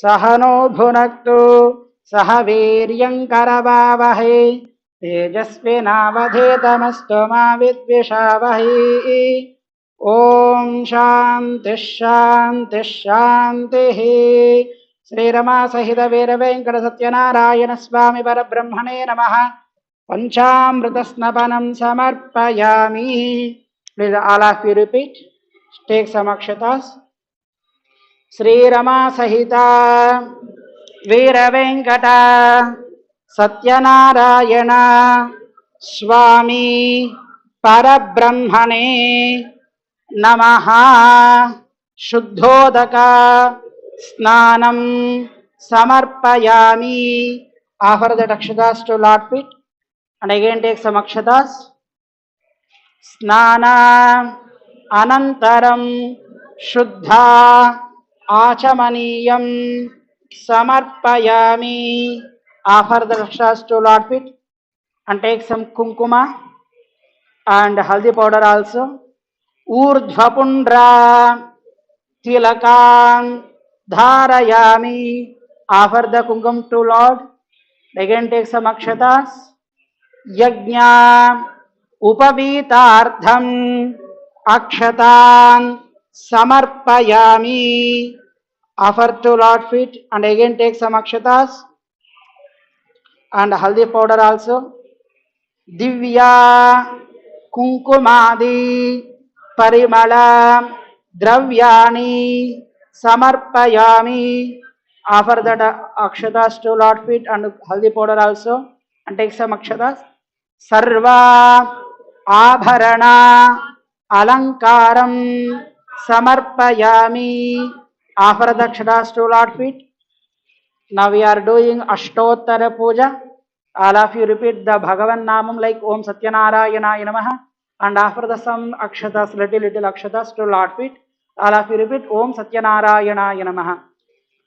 सहनो भुनक्तु सह वीर्यङ्करवावहै तेजस्विनावधीतमस्तु मा विद्विषावहै ओम शांति शांति शांति। श्रीरमा सहित वीर वेंकट सत्यनारायण स्वामी परब्रह्मणे नमः। पंचामृत स्नपनम समर्पयामि। Please all of you repeat. Take some akshatas. श्रीरमा सहित वीर वेंकट सत्यनारायण स्वामी परब्रह्मणे नमः। शुद्धोदक स्नानं समर्पयामि। Offer the akshatas to Lord feet and again take some akshatas. स्नान अनन्तरं शुद्धा आचमनीयं समर्पयामि। Offer the akshatas to Lord feet and take some kumkuma and haldi powder also. ऊर्ध्वपुण्ड्रा तिलकान् धारयामि। Offer the kumkum to Lord. Again take some akshatas. यज्ञा उपवीतार्थम् अक्षतान् समर्पयामि। Offer to Lord feet and again take some akshatas and haldi powder also. Divya kumkumadi Parimal द्रव्याणि समर्पयामि। Offer that akshatas to Lord feet and haldi powder also and take some akshatas. सर्वा आभरण अलंकारं समर्पयामि। Offer the akshatas to Lord feet. Now we are doing Ashtottara Puja. All of you repeat the Bhagavan Namam like Om Satyanarayana Namaha and offer the some akshatas, little akshatas to Lord feet. All of you repeat Om Satyanarayana Namaha.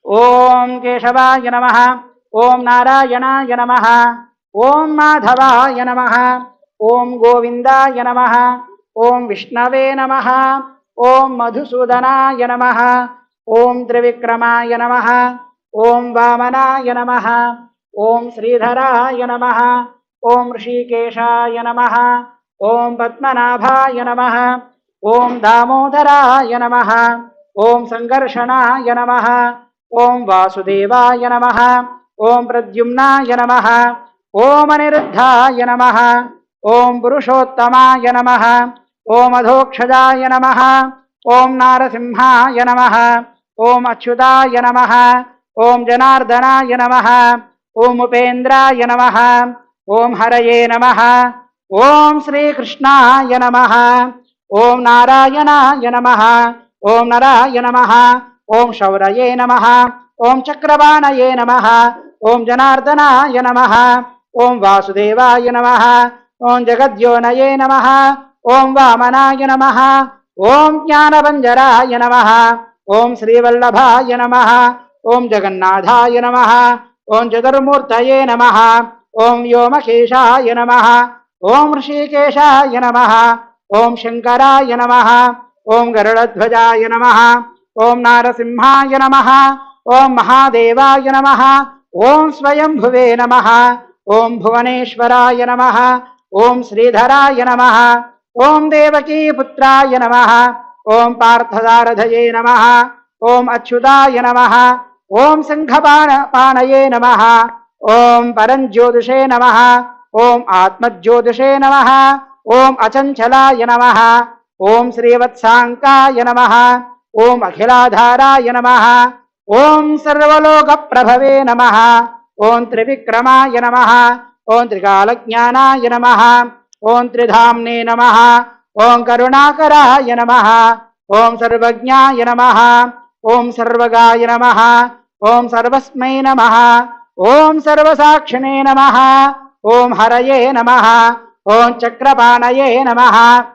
Om Keshavaya Namaha. Om Narayana Namaha. Om Madhavaya Namaha. Om Govindaya Namaha. Om Vishnave Namaha. Om Madhusudhanaya Namaha. Om Trivikramaya Namaha. Om Vamanaya Namaha. Om Sridharaya Namaha. Om Rishikeshaya Namaha. Om Padmanabhaya Namaha. Om Damodaraya Namaha. Om Sangarshanaaya Namaha. Om Vasudevaya Namaha. Om Pradyumnaya Namaha. Om Aniruddhaya Namaha. Om Purushottamaya Namaha. Om Adhokshadaya Namaha. Om Narasimhaya Namaha. Om Achyutaya Namaha. Om Janardhanaya Namaha. Om Upendraya Namaha. Om Haraye Namaha. Om Sri Krishnaya Namaha. Om Narayanaya Namaha. Om Narayana Namaha. Om Shauraye Namaha. Om Chakravanaye Namaha. Om Janardhanaya Namaha. Om Vasudevaya Namaha. Om Jagadyonaye Namaha. Om Vamanaya Namaha. Om Jnanavanjaraya Namaha. Om Sri Vallabhaya Namaha. Om Jagannadhaya Namaha. Om Chaturmurtaye Namaha. Om Yomakeshaya Namaha. Om Rishikeshaya Namaha. Om Shankaraya Namaha. Om Garudaಧ್ವಜಾಯ Namaha. Om Narasimhaya Namaha. Om Mahadevaya Namaha. Om Swayambhuve Namaha. Om Bhuvaneshwaraya Namaha. Om Sridharaya Namaha. Om Devaki Putraya Namaha. Om Parthadaradhaye Namaha. Om Achyutaya Namaha. Om Sanghapanaye Namaha. Om Paranjyodushe Namaha. Om Atmajyodushe Namaha. Om Achanchalaya Namaha. Om Srivatsankaya Namaha. Om Akhiladharaya Namaha. Om Sarvalokaprabhave Namaha. Om Trivikramaya Namaha. Om Trikalajnanaya Namaha. Om Tridhamne Namaha. Om Karunakaraya Namaha. Om Sarvajnaya Namaha. Om Sarvagaya Namaha. Om Sarvasmai Namaha. Om Sarvasakshine Namaha. Om Haraye Namaha. Om Chakrapanaye Namaha.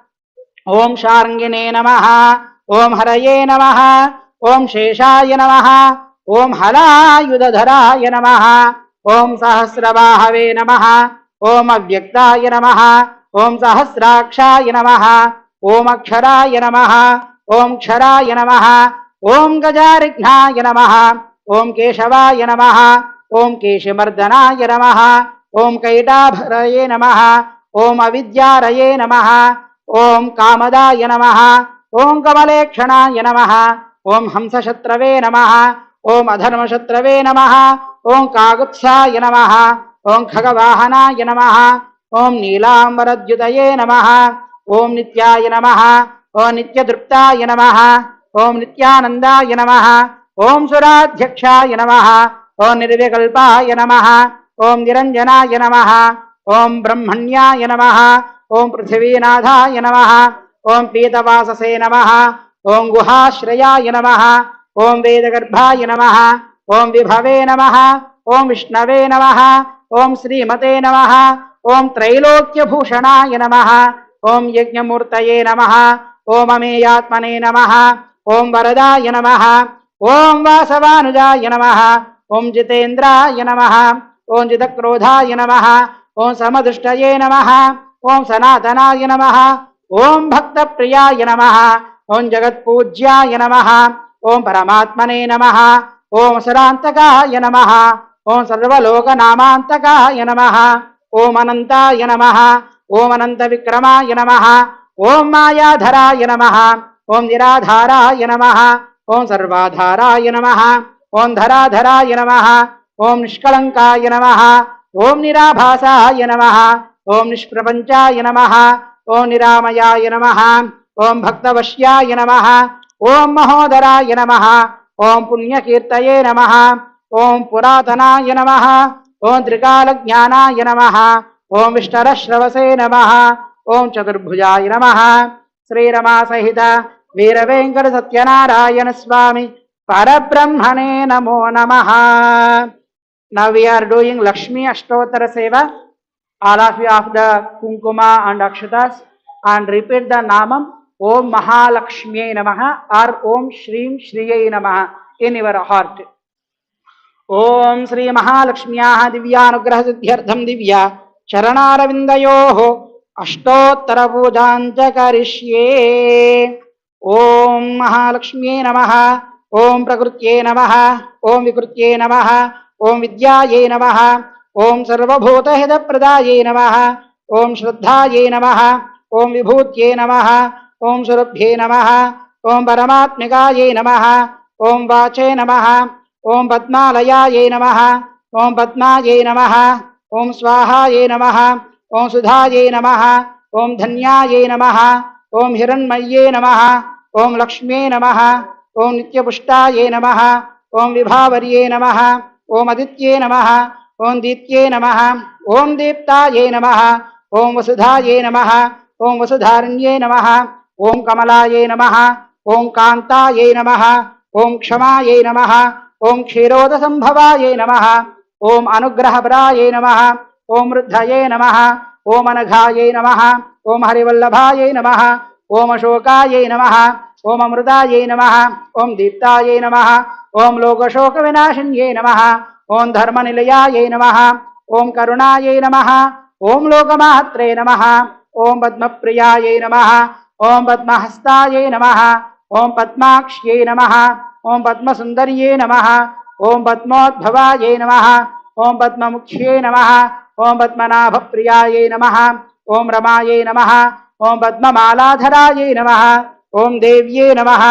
Om Sharangine Namaha. Om Haraye Namaha. Om Sheshaya Namaha. Om Halayudadharaya Namaha. Om Sahasrabahave Namaha. Om Avyaktaya Namaha. Om Sahasrakshaya Namaha. Om Aksharaya Namaha. Om Ksharaya Namaha. Om Gajarighnaya Namaha. Om Keshavaya Namaha. Om Keshamardhanaya Namaha. Om Kaidabharaye Namaha. Om Avidyaraye Namaha. Om Kamadaya Namaha. ओम कमलेक्षणाय नमः ओम हंसशत्रवे नमः ओम अधर्मशत्रवे नमः ओम कागुत्साय नमः ओम खगवाहनाय नमः ओम नीलांबरद्युतये नमः ओम नित्याय नमः ओम नित्यतृप्ताय नमः ओम नित्यानंदाय नमः ओम सुराध्यक्षाय नमः ओम निर्विकल्पाय नमः ओम निरंजनाय नमः ओम ब्रह्मण्याय नमः ओम पृथ्वीनाथाय नमः ओम पीतवाससे नमः ओम गुहाश्रयाय नमः ओम वेदगर्भाय नमः ओम विभवे नमः ओम विष्णवे नमः ओम श्रीमते नमः ओम त्रैलोक्यभूषणाय नमः ओम यज्ञमूर्तये नमः ओम अमेयात्मने नमः ओम वरदाय नमः ओम वासवानुजाय नमः ओम जितेन्द्राय नमः ओम जितक्रोधाय नमः ओम समदुष्टये नमः ओम सनातनाय नमः ओम भक्तप्रियाय नमः ओम जगत्पूज्याय नमः ओम परमात्मने नमः ओम असुरान्तकाय नमः ओम सर्वलोकनामान्तकाय नमः ओम अनन्ताय नमः ओम अनन्तविक्रमाय नमः ओम मायाधराय नमः ओम निराधाराय नमः ओम सर्वाधाराय नमः ओम धराधराय नमः ओम निष्कलंकाय नमः ओम निराभासाय नमः ओम निष्प्रपंचाय नमः ओम निरामयाय नमः ओम भक्तवश्याय नमः ओम महोदराय नमः ओम पुण्यकीर्तये नमः ओम पुरातनाय नमः ओम त्रिकालज्ञानाय नमः ओम विष्टरश्रवसे नमः ओम चतुर्भुजाय नमः श्रीरमा सहित वीरवेंकट सत्यनारायण स्वामी परब्रह्मणे नमो नमः. Now we are doing Lakshmi Ashtottara Seva. All of you of the Kunkuma and Akshatas and repeat the Namam Om Mahalakshmi Namaha or Om Shreem Shriyai Namaha in your heart. Om Sri Mahalakshmiyaha Divyanugraha Siddhyartham Divya Charanaravindayoho Ashtottara Pujanta Karishye. Om Mahalakshmi Namaha ओम प्रकृत्ये नमः ओम विकृत्ये नमः ओम विद्याये नमः ओम सर्वभूतहितप्रदाये नमः ओम श्रद्धाये नमः ओम विभूत्ये नमः ओम सुरभ्ये नमः ओम परमात्मिकाये नमः ओम वाचे नमः ओम पद्मालयाये नमः ओम पद्माये नमः ओम स्वाहाये नमः ओम सुधाये नमः ओम धन्याये नमः ओम हिरण्मये नमः ओम लक्ष्म्ये नमः ओम नित्यपुष्टाये नमः ओम विभावर्ये नमः ओम आदित्ये नमः ओम दीप्त्ये नमः ओम दीप्ताये नमः ओम वसुधाये नमः ओम वसुधारण्ये नमः ओम कमलाये नमः ओम कांताये नमः ओम क्षमाये नमः ओम क्षीरोदसंभवाये नमः ओम अनुग्रहपराये नमः ओम वृद्धये नमः ओम अनघाये नमः ओम हरिवल्लभाये नमः ओम अशोकाये नमः ओम अमृताये नमः ओम दीप्ताये नमः ओम लोकशोक विनाशिन्ये नमः ओम धर्मनिलयाये नमः ओम करुणाये नमः ओम लोकमात्रे नमः ओम पद्मप्रियाये नमः ओम पद्महस्ताये नमः ओम पद्माक्ष्ये नमः ओम पद्मसुंदर्ये नमः ओम पद्मोद्भवाये नमः ओम पद्ममुख्ये नमः ओम पद्मनाभप्रियाये नमः ओम रमाये नमः ओम पद्ममालाधराये नमः ओम देव्ये नमः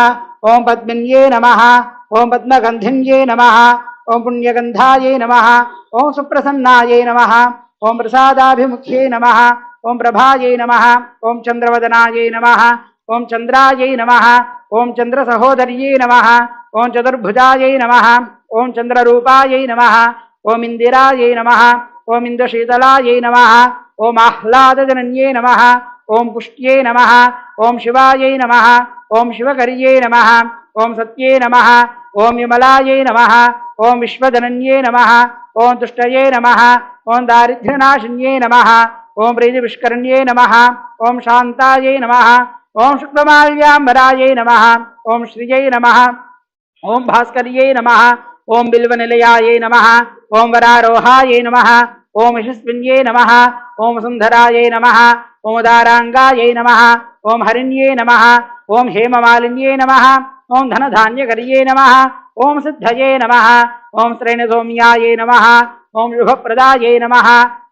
ओम पद्मिन्ये नमः ओम पद्मगंधिन्ये नमः ओम पुण्यगंधाये नमः ओम सुप्रसन्नाये नमः ओम प्रसादाभिमुख्ये नमः ओम प्रभाये नमः ओम चंद्रवदनाये नमः ओम चंद्राये नमः ओम चंद्रसहोदर्ये नमः ओम चतुर्भुजाये नमः ओम चंद्ररूपाये नमः ओम इंदिराये नमः ओम इंद्रशीतलाये नमः ओम आह्लादजनन्ये नमः ओम पुष्ट्ये नमः ओम शिवाये नमः ओम शिवकर्ये नमः ओम सत्ये नमः ओम विमलाये नमः ओम विश्वधनन्ये नमः ओम तुष्टये नमः ओम दारिद्र्यनाशिन्ये नमः ओम प्रीतिविष्करण्ये नमः ओम शान्ताये नमः ओम शुक्लमाल्याम्बराये नमः ओम श्रिये नमः ओम भास्कर्ये नमः ओम बिल्वनिलयाये नमः ओम वरारोहाये नमः ओम यशस्विन्ये नमः ओम सुंदराये नमः ओम दारांगाये नमः ओम हरिण्ये नमः ओम हेममालिन्ये नमः ओम धनधान्यकर्ये नमः ओम सिद्धये नमः ओम श्रेणसौम्याये नमः ओम शुभप्रदाये नमः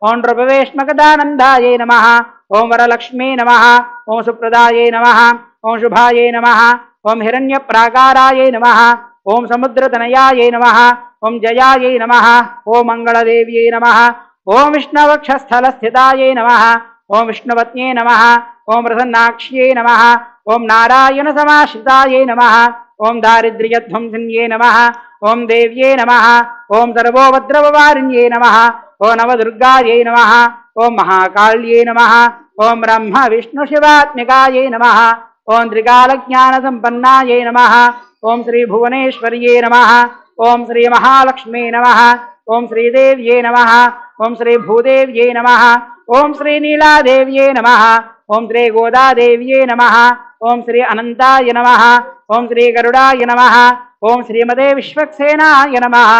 ओम नृपवेश्मकदानन्दाये नमः ओम वरलक्ष्मी नमः ओम सुप्रदाये नमः ओम शुभायै नमः ओम हिरण्यप्राकारायै नमः ओम समुद्रतनयायै नमः ओम जयायै नमः ओम मंगलदेव्यै नमः ओम विष्णुवक्षस्थलस्थितायै नमः ओम विष्णुपत्न्यै नमः ओम प्रसन्नाक्ष्यै नमः ओम नारायणसमाश्रितायै नमः ओम दारिद्र्यध्वंसिन्यै नमः ओम देव्यै नमः ओम सर्वोपद्रववारिण्यै नमः ओम नवदुर्गायै नमः ओम महाकाल्यै नमः ओम ब्रह्म विष्णु शिवात्मिकायै नमः ओम त्रिकालज्ञानसम्पन्नायै नमः ओम श्री भुवनेश्वर्यै नमः ओम श्री महालक्ष्मी नमः ओम श्रीदेव्यै नमः ओम श्री भूदेव्यै नमः ओम श्री नीलादेव्यै नमः ओम श्री गोदादेव्यै नमः ओम श्री अनंताय नमः ओम श्री गरुडाय नमः ओम श्रीमते विश्वक्सेनाय नमः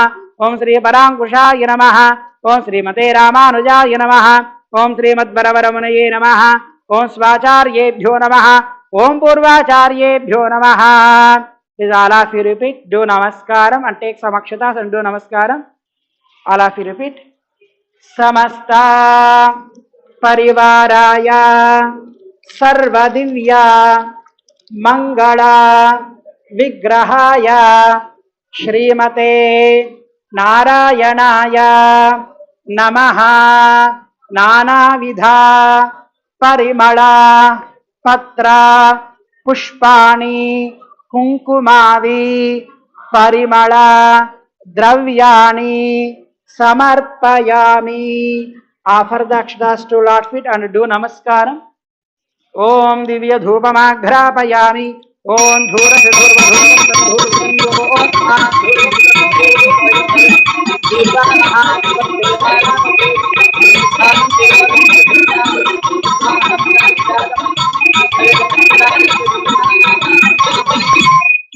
ओम श्री परांकुशाय नमः ओम श्रीमते रामानुजाय नमः ओम श्रीमद्वरवरमुनये नमः ओम स्वाचार्येभ्यो नमः ओम पूर्वाचार्येभ्यो नमः. Is all of you repeat? Do namaskaram and take some akshatas and do namaskaram. All of you repeat. Samasta parivaraya sarvadivya mangala vigrahaya श्रीमते नारायणाय नमः. नानाविधा परिमला पत्र पुष्पाणि कुंकुमादि परिमला द्रव्याणि समर्पयामि. Offer the akshatas to Lord's feet and do namaskaram. ओम दिव्य धूपमाघ्रापयामि. ओम धूरस्य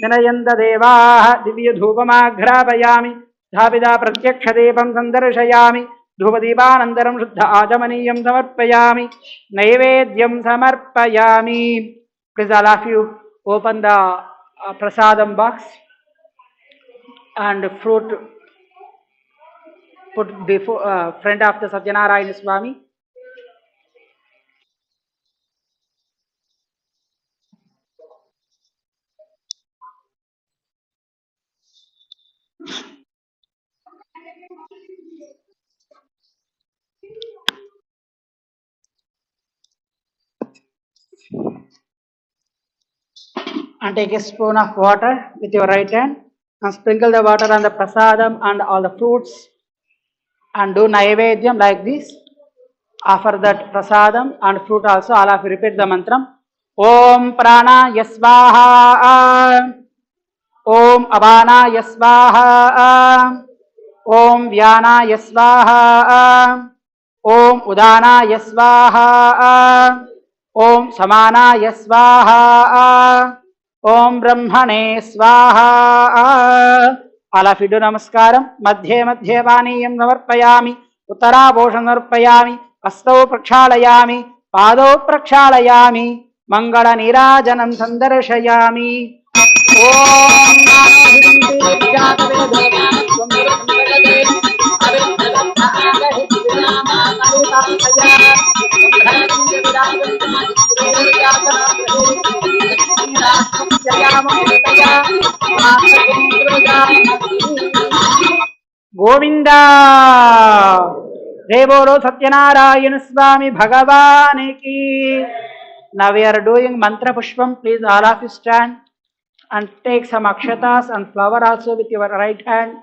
जनयन्त देवाः दिव्य धूपमाघ्रापयामि. स्थापिता प्रत्यक्षदीपं सन्दर्शयामि. धूपदीपानन्तरं शुद्ध आचमनीयं समर्पयामि. नैवेद्यं समर्पयामि. Please all of you open the prasadam box and fruit put before front of the Satyanarayana Swamy. And take a spoon of water with your right hand and sprinkle the water on the prasadam and all the fruits and do naivedyam like this. Offer that prasadam and fruit also. All of you repeat the mantram. Om prana yasvaha. Om abana yasvaha. Om vyana yasvaha. Om udana yasvaha. Om samana yasvaha. Om brahmane swaha. All of you do namaskaram. Madhye madhye paniyam samarpayami. Uttarabhoshan samarpayami. Astau prakshalayami. Padau prakshalayami. Mangala nirajanam sandarshayami. Om Govinda जय बोलो सत्यनारायण स्वामी भगवान की. Now we are doing mantra pushpam. Please all of you stand and take some akshatas and flower also with your right hand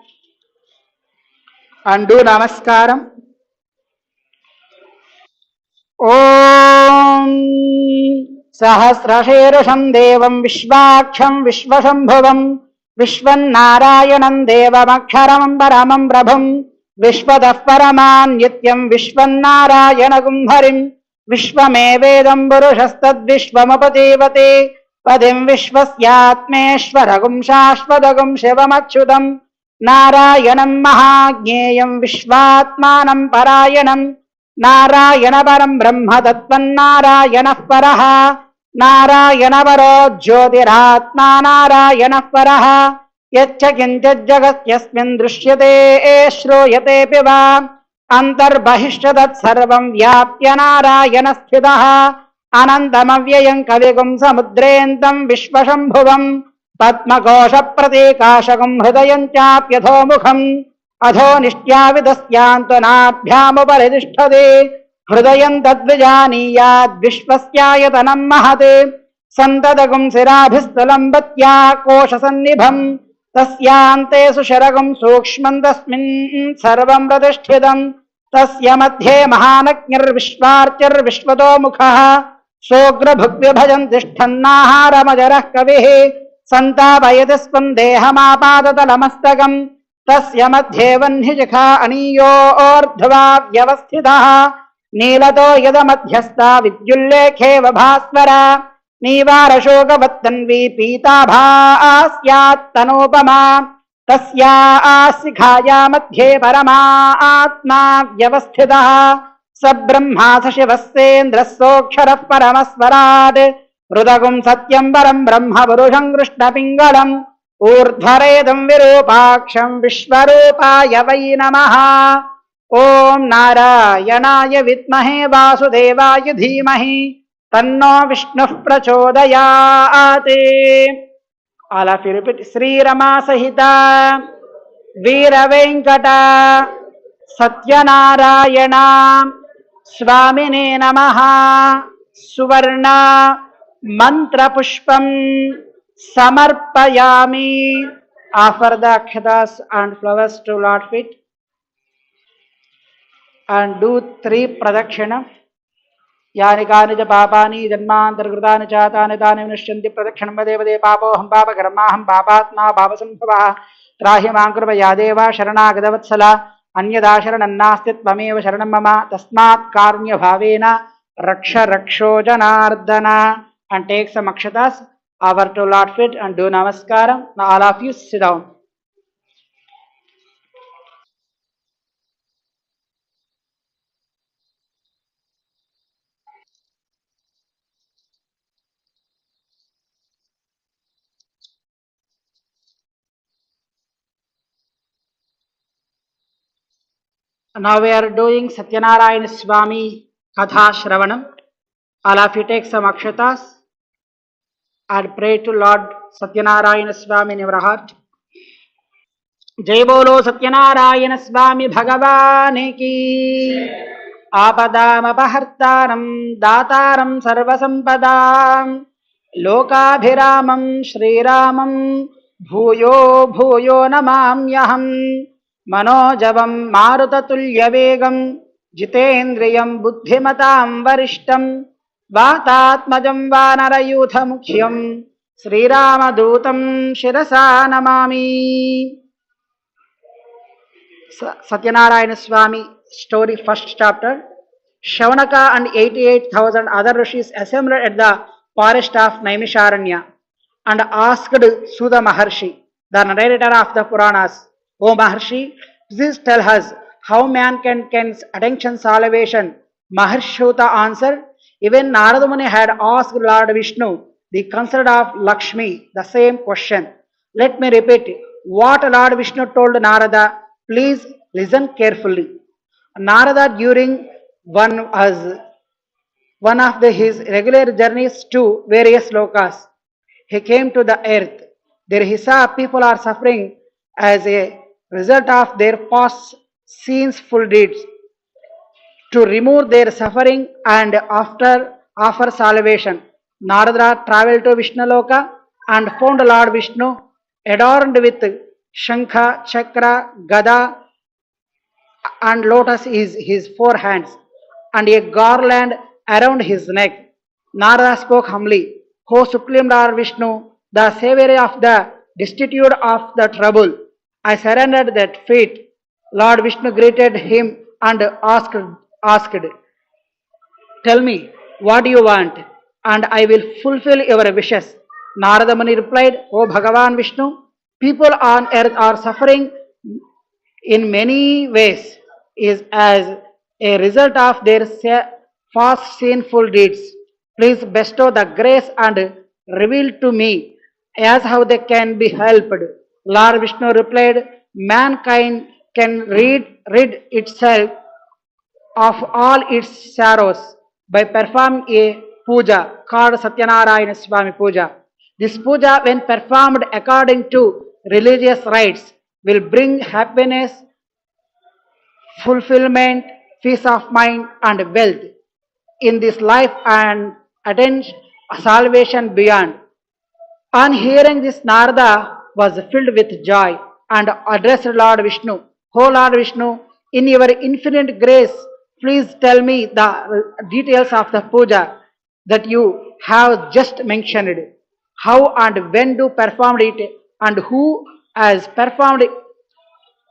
and do namaskaram. Om सहस्रशीर्षं देवं विश्वाक्षं विश्वशंभुवं विश्वन्नारायणं देवमक्षरं परमं प्रभुं विश्वतः परमां नित्यं विश्वन्नारायणगुं हरिं विश्वमेवेदं पुरुषस्तद्विश्वमुपजीवते पदिं विश्वस्यात्मेश्वरगुं शाश्वतगुं शिवमच्युतं नारायणं महाज्ञेयं विश्वात्मानं परायणं नारायण परं ब्रह्म तत्त्वन्नारायणः परः नारायण परो ज्योतिरात्मा नारायणः परः यच्च किञ्चिज्जगत्यस्मिन् दृश्यते श्रूयतेऽपि वा अन्तर्बहिश्च तत्सर्वं व्याप्य नारायणः स्थितः अनन्तमव्ययं कविगुं समुद्रेन्दं विश्वशम्भुवं पद्मकोशप्रतीकाशकं हृदयं चाप्यधोमुखम् अधो निष्ट्याविदस्यान्तनाभ्यामुपरितिष्ठते हृदयं तद्विजानीयाद्विश्वस्यायतनं महत् सन्ततगुं शिराभिस्थलम्बत्या कोशसन्निभम् तस्यान्ते सुशरगं सूक्ष्मं तस्मिन् सर्वं प्रतिष्ठितम् तस्य मध्ये महानज्ञर्विश्वार्चिर्विश्वतो मुखः सोऽग्रभुग्विभजन् तिष्ठन्नाहारमजरः कविः सन्तापयति स्पन्देहमापादतलमस्तकम् तस्य मध्ये वह्निशिखा अनीयोऽर्ध्वा व्यवस्थितः नीलतो यदमध्यस्था विद्युल्लेखेव भास्वरा नीवारशोकवत्तन्वी पीताभा स्यात्तनोपमा तस्या शिखाया मध्ये परमा आत्मा व्यवस्थितः स ब्रह्मा स शिवः सेन्द्रः सोऽक्षरः परमस्वराट् हृदगुं सत्यं परं ब्रह्म पुरुषं कृष्णपिङ्गलम् ऊर्ध्वरेदं विरूपाक्षं विश्वरूपाय वै नमः ॐ नारायणाय विद्महे वासुदेवाय धीमहि तन्नो विष्णुः प्रचोदयात् All of you repeat. Sri Rama Sahita Veera Venkata Satyanarayana Swamine Namaha Suvarna Mantra Pushpam Samarpayami. Offer the akshatas and flowers to Lord feet and do 3 pradakshina. यानि कानि च पापानि जन्मान्तर्कृतानि च तानि तानि विनश्यन्ति प्रदक्षिणं वदे वदे पापोऽहं पापकर्माहं पापात्मा पापसम्भवः त्राहि मां कृपया देव शरणागतवत्सला अन्यदा शरणं नास्ति त्वमेव शरणं मम तस्मात् कारुण्यभावेन रक्ष रक्षो Janardan. And take some akshatas over to Lord feet and do namaskaram. Now all of you sit down. Now we are doing Satyanarayana Swamy Katha Shravanam. All of you take some akshatas and pray to Lord Satyanarayana Swamy in your heart. जय बोलो सत्यनारायण स्वामी भगवान की. आपदामपहर्तारं दातारं सर्वसंपदां लोकाभिरामं श्रीरामं भूयो भूयो नमाम्यहं मनोजवं मारुततुल्यवेगं जितेन्द्रियं बुद्धिमतां वरिष्ठं वातात्मजं वानरयूथमुख्यं श्रीरामदूतं शिरसा Namami. Satyanarayana Swamy story, first chapter. Shavanaka and 88,000 other rishis assembled at the forest of Naimisharanya and asked Sudha Maharshi, the narrator of the Puranas, O Maharshi, please tell us how man can attain salvation. Maharshi Shuta answered, even Narada Muni had asked Lord Vishnu, the consort of Lakshmi, the same question. Let me repeat what Lord Vishnu told Narada. Please listen carefully. Narada, during one of his regular journeys to various lokas, he came to the earth. There he saw people are suffering as a result of their past sinful deeds. To remove their suffering and after offer salvation, Narada traveled to Vishnaloka and found Lord Vishnu adorned with Shankha, Chakra, Gada and lotus is his 4 hands and a garland around his neck. Narada spoke humbly, O Supreme Lord Vishnu, the savior of the destitute of the trouble, I surrendered at feet. Lord Vishnu greeted him and asked, tell me, what do you want? And I will fulfill your wishes. Narada Muni replied, O Bhagavan Vishnu, people on earth are suffering in many ways is as a result of their past sinful deeds. Please bestow the grace and reveal to me as how they can be helped. Lord Vishnu replied, mankind can rid itself of all its sorrows by performing a puja called Satyanarayana Swamy Puja. This puja, when performed according to religious rites, will bring happiness, fulfillment, peace of mind, and wealth in this life and attain salvation beyond. On hearing this, Narada was filled with joy and addressed Lord Vishnu. O Lord Vishnu, in your infinite grace, please tell me the details of the puja that you have just mentioned. How and when to perform it, and who has performed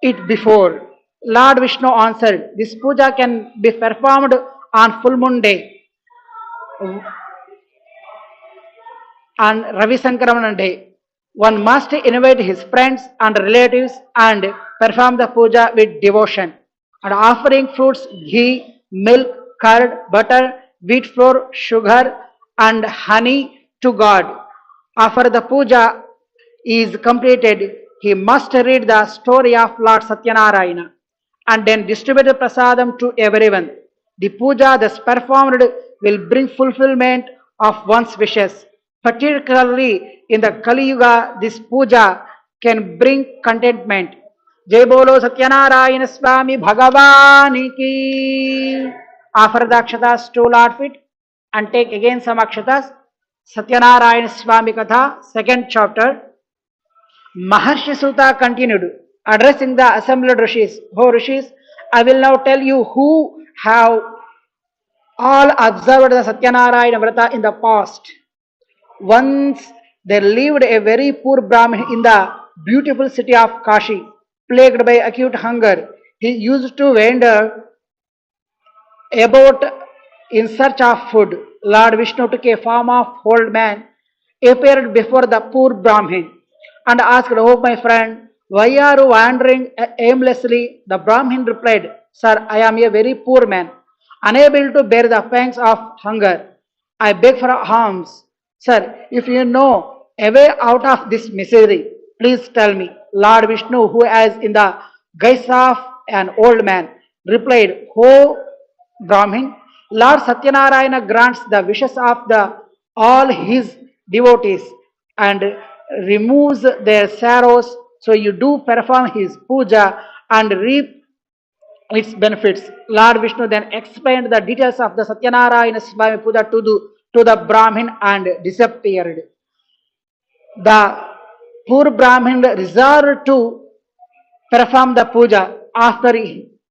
it before? Lord Vishnu answered, this puja can be performed on full moon day, on Ravi Sankaramana day. One must invite his friends and relatives and perform the puja with devotion and offering fruits, ghee, milk, curd, butter, wheat flour, sugar, and honey to God. After the puja is completed, he must read the story of Lord Satyanarayana and then distribute the prasadam to everyone. The puja thus performed will bring fulfillment of one's wishes. Particularly in the Kali Yuga, this puja can bring contentment. Jai Bolo Satyanarayana Swami Bhagavani ki. Offer the akshatas to Lord feet and take again some akshatas. Satyanarayana Swami Katha, second chapter. Maharshi Suta continued, addressing the assembled rishis. O rishis, I will now tell you who have all observed the Satyanarayana Vrata in the past. Once there lived a very poor Brahmin in the beautiful city of Kashi, plagued by acute hunger. He used to wander about in search of food. Lord Vishnu took a form of old man, appeared before the poor Brahmin, and asked, oh my friend, why are you wandering aimlessly? The Brahmin replied, sir, I am a very poor man, unable to bear the pangs of hunger. I beg for alms. Sir, if you know a way out of this misery, please tell me. Lord Vishnu, who is in the guise of an old man, replied, O Brahmin, Lord Satyanarayana grants the wishes of all his devotees and removes their sorrows. So you do perform his puja and reap its benefits. Lord Vishnu then explained the details of the Satyanarayana Swami Puja to the Brahmin and disappeared. The poor Brahmin resolved to perform the puja. After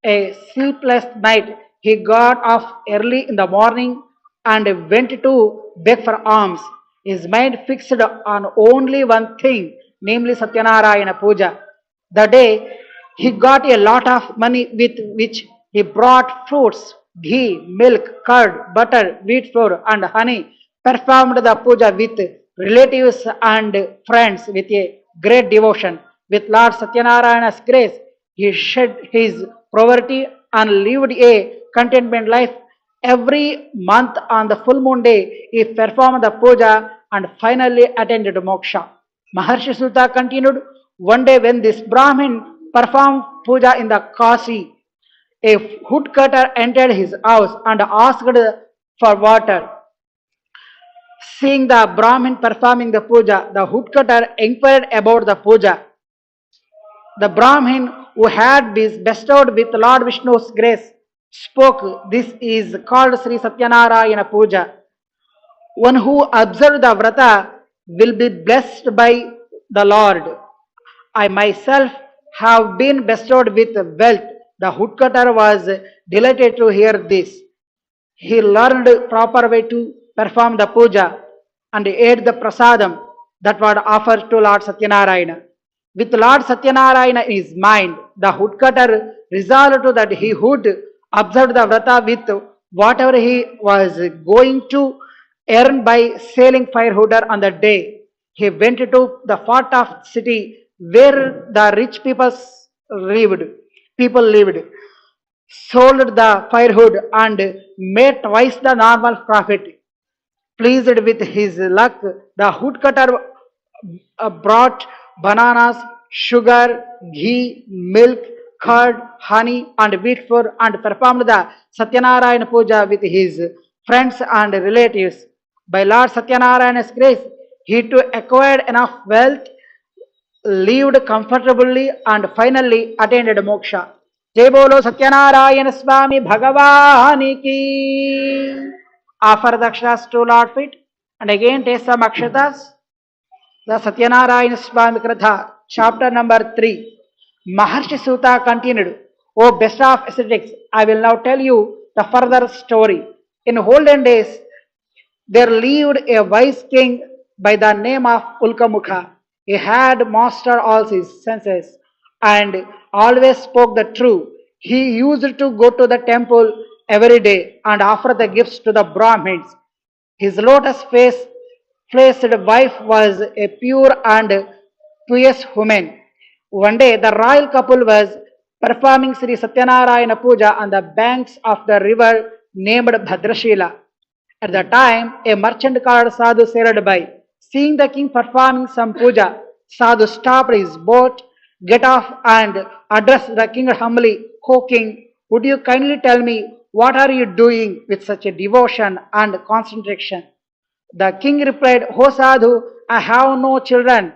a sleepless night, he got up early in the morning and went to beg for alms. His mind fixed on only one thing, namely Satyanarayana Puja. The day he got a lot of money with which he brought fruits, ghee, milk, curd, butter, wheat flour, and honey, performed the puja with relatives and friends with a great devotion. With Lord Satyanarayana's grace, he shed his poverty and lived a contentment life. Every month on the full moon day, he performed the puja and finally attained moksha. Maharshi Sutta continued, one day when this Brahmin performed puja in the Kasi, a woodcutter entered his house and asked for water. Seeing the Brahmin performing the puja, the woodcutter inquired about the puja. The Brahmin who had been bestowed with Lord Vishnu's grace spoke, this is called Sri Satyanarayana Puja. One who observes the vrata will be blessed by the Lord. I myself have been bestowed with wealth. The woodcutter was delighted to hear this. He learned proper way to perform the puja and ate the prasadam that was offered to Lord Satyanarayana. With Lord Satyanarayana in his mind, the woodcutter resolved to that he would observe the vrata with whatever he was going to earn by selling firewood on the day. He went to the part of city where the rich people lived, sold the firewood and made twice the normal profit. Pleased with his luck, the woodcutter brought bananas, sugar, ghee, milk, curd, honey, and wheat flour and performed the Satyanarayana Puja with his friends and relatives. By Lord Satyanarayana's grace, he too acquired enough wealth, lived comfortably, and finally attained moksha. Jai Bolo Satyanarayana Swami Bhagavani ki. Offer dakshinas to Lord feet and again take some akshatas. The Satyanarayana Swami Kratha, chapter number 3. Maharshi Sutta continued, O best of ascetics, I will now tell you the further story. In olden days, there lived a wise king by the name of Ulkamukha. He had mastered all his senses and always spoke the truth. He used to go to the temple every day and offer the gifts to the Brahmins. His lotus faced wife was a pure and pious woman. One day, the royal couple was performing Sri Satyanarayana Puja on the banks of the river named Bhadrashila. At the time, a merchant called Sadhu sailed by. Seeing the king performing some puja, Sadhu stopped his boat, get off, and addressed the king humbly, O king, would you kindly tell me what are you doing with such a devotion and concentration? The king replied, O Sadhu, I have no children.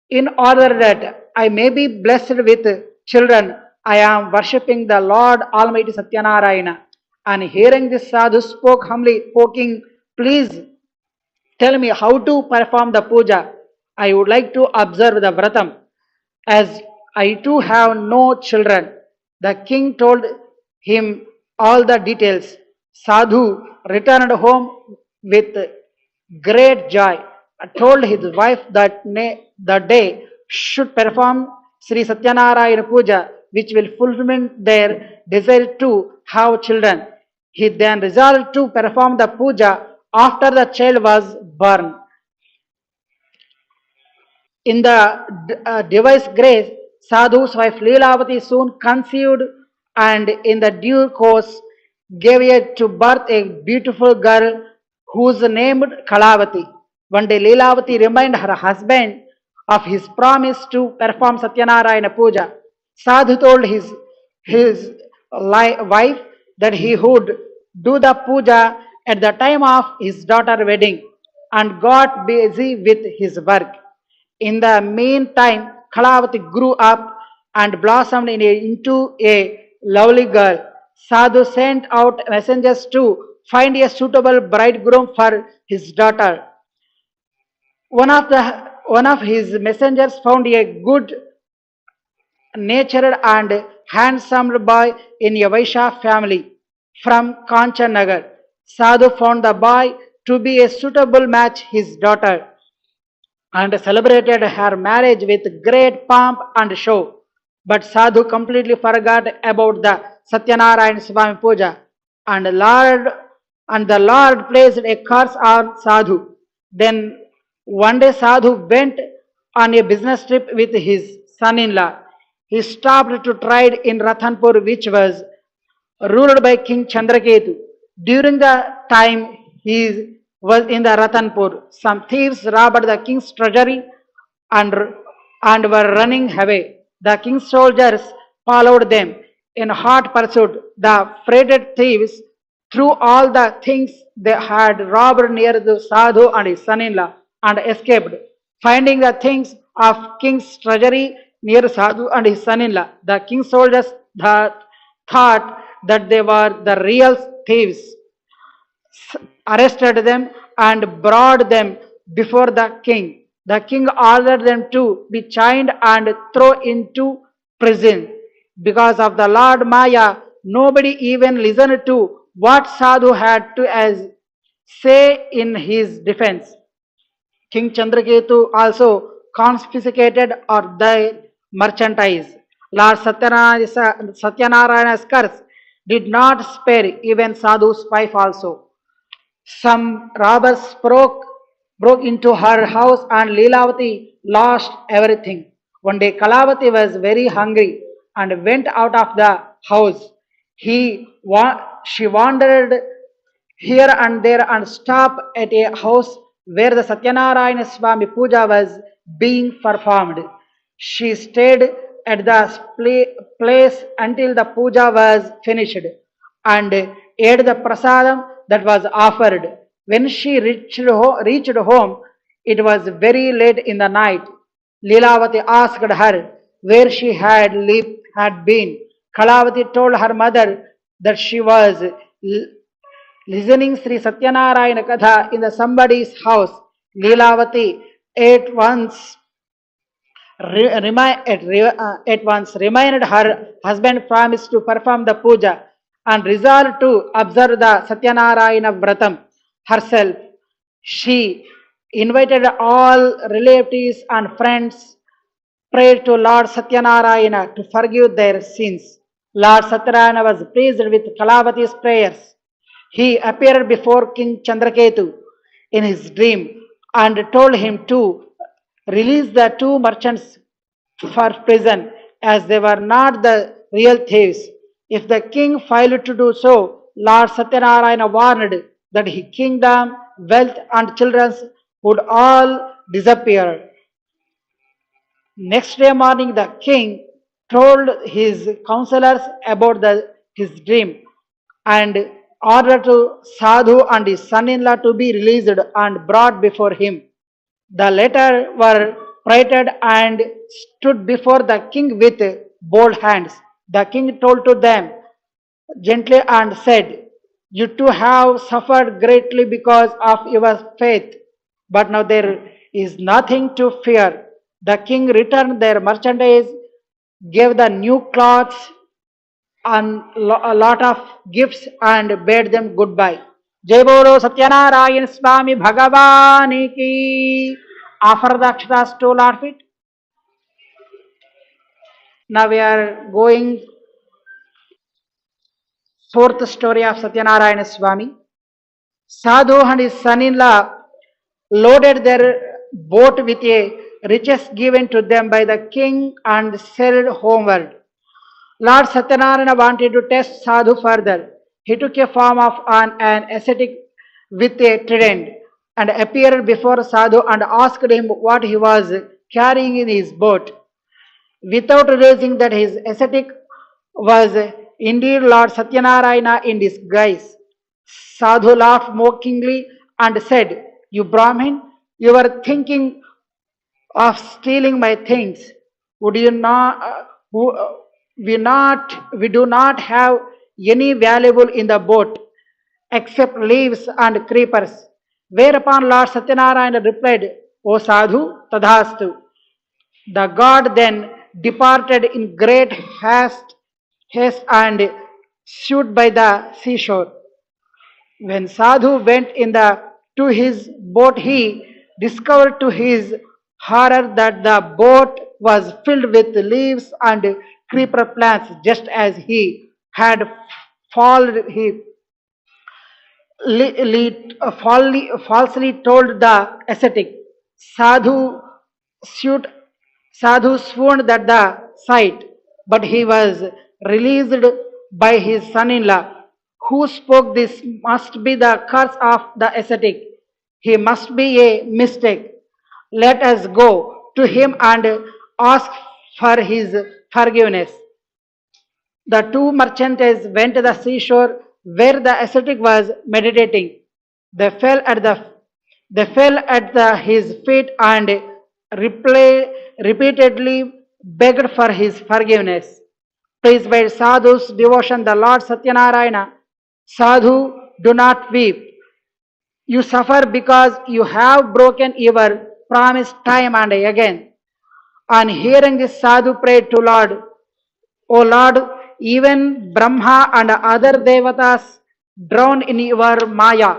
In order that I may be blessed with children, I am worshipping the Lord Almighty Satyanarayana. And hearing this, Sadhu spoke humbly, O king, please tell me how to perform the puja. I would like to observe the vratam, as I too have no children. The king told him all the details. Sadhu returned home with great joy, told his wife that the day should perform Sri Satyanarayana Puja, which will fulfill their desire to have children. He then resolved to perform the puja after the child was born. In the device grace, Sadhu's wife Leelavati soon conceived and in the due course gave to birth a beautiful girl whose name Kalavati. One day Leelavati reminded her husband of his promise to perform Satyanarayana Puja. Sadhu told his wife that he would do the puja at the time of his daughter's wedding and got busy with his work. In the meantime, Kalavati grew up and blossomed into a lovely girl. Sadhu sent out messengers to find a suitable bridegroom for his daughter. One of his messengers found a good natured and handsome boy in a Vaishya family from Kanchanagar. Sadhu found the boy to be a suitable match his daughter and celebrated her marriage with great pomp and show. But Sadhu completely forgot about the Satyanarayana Swami Puja and the Lord placed a curse on Sadhu. Then one day Sadhu went on a business trip with his son-in-law. He stopped to trade in Rathanpur, which was ruled by King Chandraketu. During the time he was in the Rathanpur, some thieves robbed the king's treasury and, and were running away. The king's soldiers followed them in hot pursuit. The freighted thieves threw all the things they had robbed near the Sadhu and his son-in-law and escaped. Finding the things of king's treasury near Sadhu and his son-in-law, the king's soldiers thought that they were the real thieves, arrested them and brought them before the king. The king ordered them to be chained and thrown into prison. Because of the Lord Maya, nobody even listened to what Sadhu had to say in his defense. King Chandraketu also confiscated or their merchandise. Lord Satyanarayana's curse did not spare even Sadhu's wife also. Some robbers broke into her house and Leelavati lost everything. One day Kalavati was very hungry and went out of the house. She wandered here and there and stopped at a house where the Satyanarayana Swami Puja was being performed. She stayed at the place until the puja was finished and ate the prasadam that was offered. When she reached home, it was very late in the night. Leelavati asked her where she had been. Kalavati told her mother that she was listening Sri Satyanarayana Katha in the somebody's house. Leelavati at once at once reminded her husband promised to perform the puja and resolved to observe the Satyanarayana Vratam herself. She invited all relatives and friends, prayed to Lord Satyanarayana to forgive their sins. Lord Satyanarayana was pleased with Kalavati's prayers. He appeared before King Chandraketu in his dream and told him to release the two merchants for prison as they were not the real thieves. If the king failed to do so, Lord Satyanarayana warned that his kingdom, wealth, and children would all disappear. Next day morning, the king told his counselors about his dream and ordered to Sadhu and his son-in-law to be released and brought before him. The latter were frightened and stood before the king with bold hands. The king told to them gently and said, "You too have suffered greatly because of your faith, but now there is nothing to fear." The king returned their merchandise, gave the new clothes and a lot of gifts and bade them goodbye. Jai Bolo Satyanarayan Swamy Bhagavani ki. Offer the akshatas to Lord feet. Now we are going fourth story of Satyanarayana Swamy. Sadhu and his son-in-law loaded their boat with a riches given to them by the king and sailed homeward. Lord Satyanarayana wanted to test Sadhu further. He took a form of an ascetic with a trident and appeared before Sadhu and asked him what he was carrying in his boat. Without realizing that his ascetic was indeed Lord Satyanarayana in disguise, Sadhu laughed mockingly and said, "You Brahmin, you are thinking of stealing my things. Would you not? We do not have any valuable in the boat except leaves and creepers." Whereupon Lord Satyanarayana replied, "O Sadhu, tadhastu." The god then departed in great haste and stood by the seashore. When Sadhu went to his boat, he discovered to his horror that the boat was filled with leaves and creeper plants, just as he had he falsely told the ascetic. Sadhu, sued, Sadhu swooned at the sight, but he was released by his son-in-law, who spoke, "This must be the curse of the ascetic. He must be a mistake. Let us go to him and ask for his forgiveness." The two merchants went to the seashore where the ascetic was meditating. They fell at his feet and repeatedly begged for his forgiveness. Pleased by Sadhu's devotion, the Lord Satyanarayana, "Sadhu, do not weep. You suffer because you have broken your promise time and again." On hearing this, Sadhu prayed to Lord, "O Lord, even Brahma and other devatas drowned in your Maya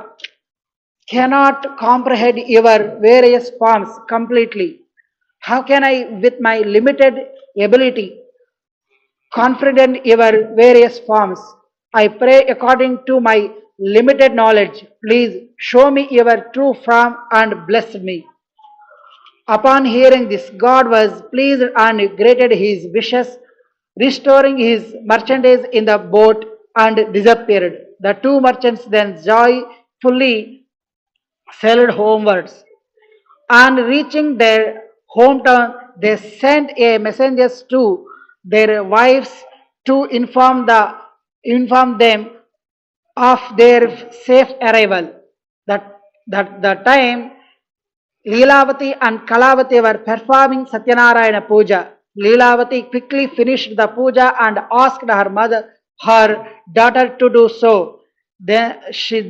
cannot comprehend your various forms completely. How can I, with my limited ability, comprehend your various forms? I pray according to my limited knowledge. Please show me your true form and bless me." Upon hearing this, God was pleased and granted his wishes, restoring his merchandise in the boat and disappeared. The two merchants then joyfully sailed homewards. On reaching their hometown, they sent a messengers to their wives to inform them of their safe arrival. The That the time Leelavati and Kalavati were performing Satyanarayana Puja. Leelavati quickly finished the puja and asked her daughter to do so. Then she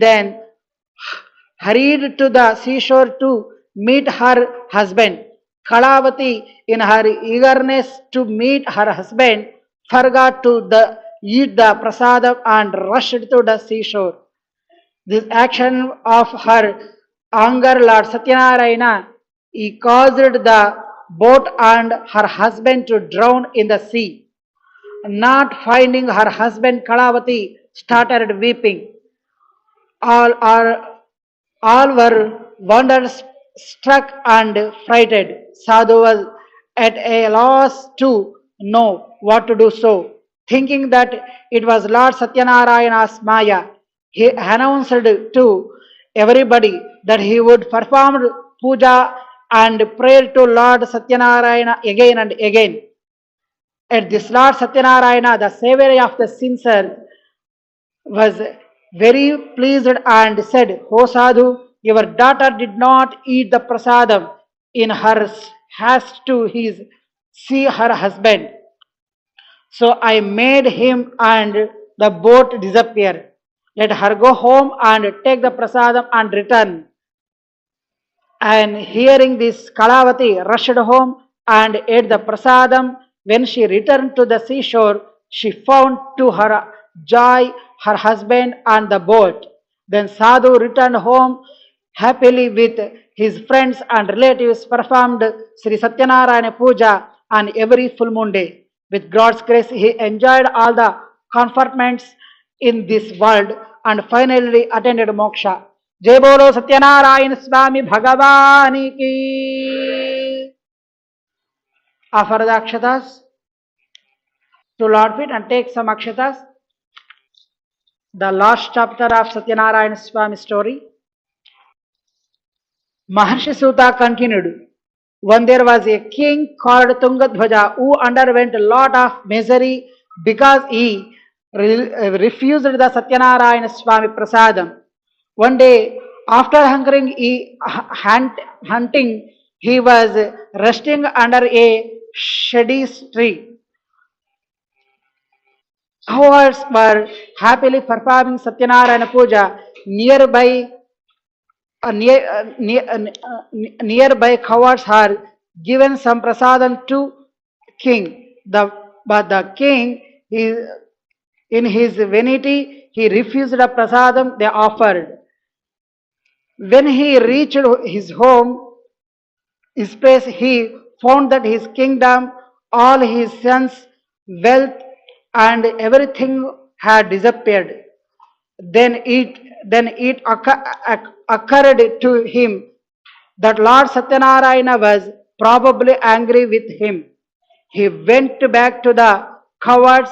hurried to the seashore to meet her husband. Kalavati, in her eagerness to meet her husband, forgot to eat the prasadam and rushed to the seashore. This action of her anger Lord Satyanarayana, he caused the boat and her husband to drown in the sea. Not finding her husband, Kalavati started weeping. All are all were wonder-struck and frightened. Sadhu was at a loss to know what to do so. Thinking that it was Lord Satyanarayana's Maya, he announced to everybody that he would perform puja and prayer to Lord Satyanarayana again and again. At this Lord Satyanarayana, the savior of the sincere, was very pleased and said, O Sadhu, your daughter did not eat the prasadam in her haste to see her husband. So I made him and the boat disappear. Let her go home and take the prasadam and return. And hearing this, Kalavati rushed home and ate the prasadam. When she returned to the seashore, she found to her joy her husband and the boat. Then Sadhu returned home happily with his friends and relatives, performed Sri Satyanarayana Puja on every full moon day. With God's grace, he enjoyed all the comfortments in this world and finally attained moksha. जय बोलो सत्यनारायण स्वामी भगवान की. Offer the akshatas to Lord feet and take some akshatas. The last chapter of Satyanarayana Swami story. Maharshi Suta continued. When there was a king called Tungadhvaja who underwent a lot of misery because he refused the Satyanarayana Swami prasadam. One day, after hunting, he was resting under a shady tree. Cowards were happily performing Satyanarayana Puja nearby. Nearby cowards had given some prasadam to king. But the king, in his vanity, he refused the prasadam they offered. When he reached his home, his place, he found that his kingdom, all his sons, wealth, and everything had disappeared. Then it occurred to him that Lord Satyanarayana was probably angry with him. He went back to the cowards,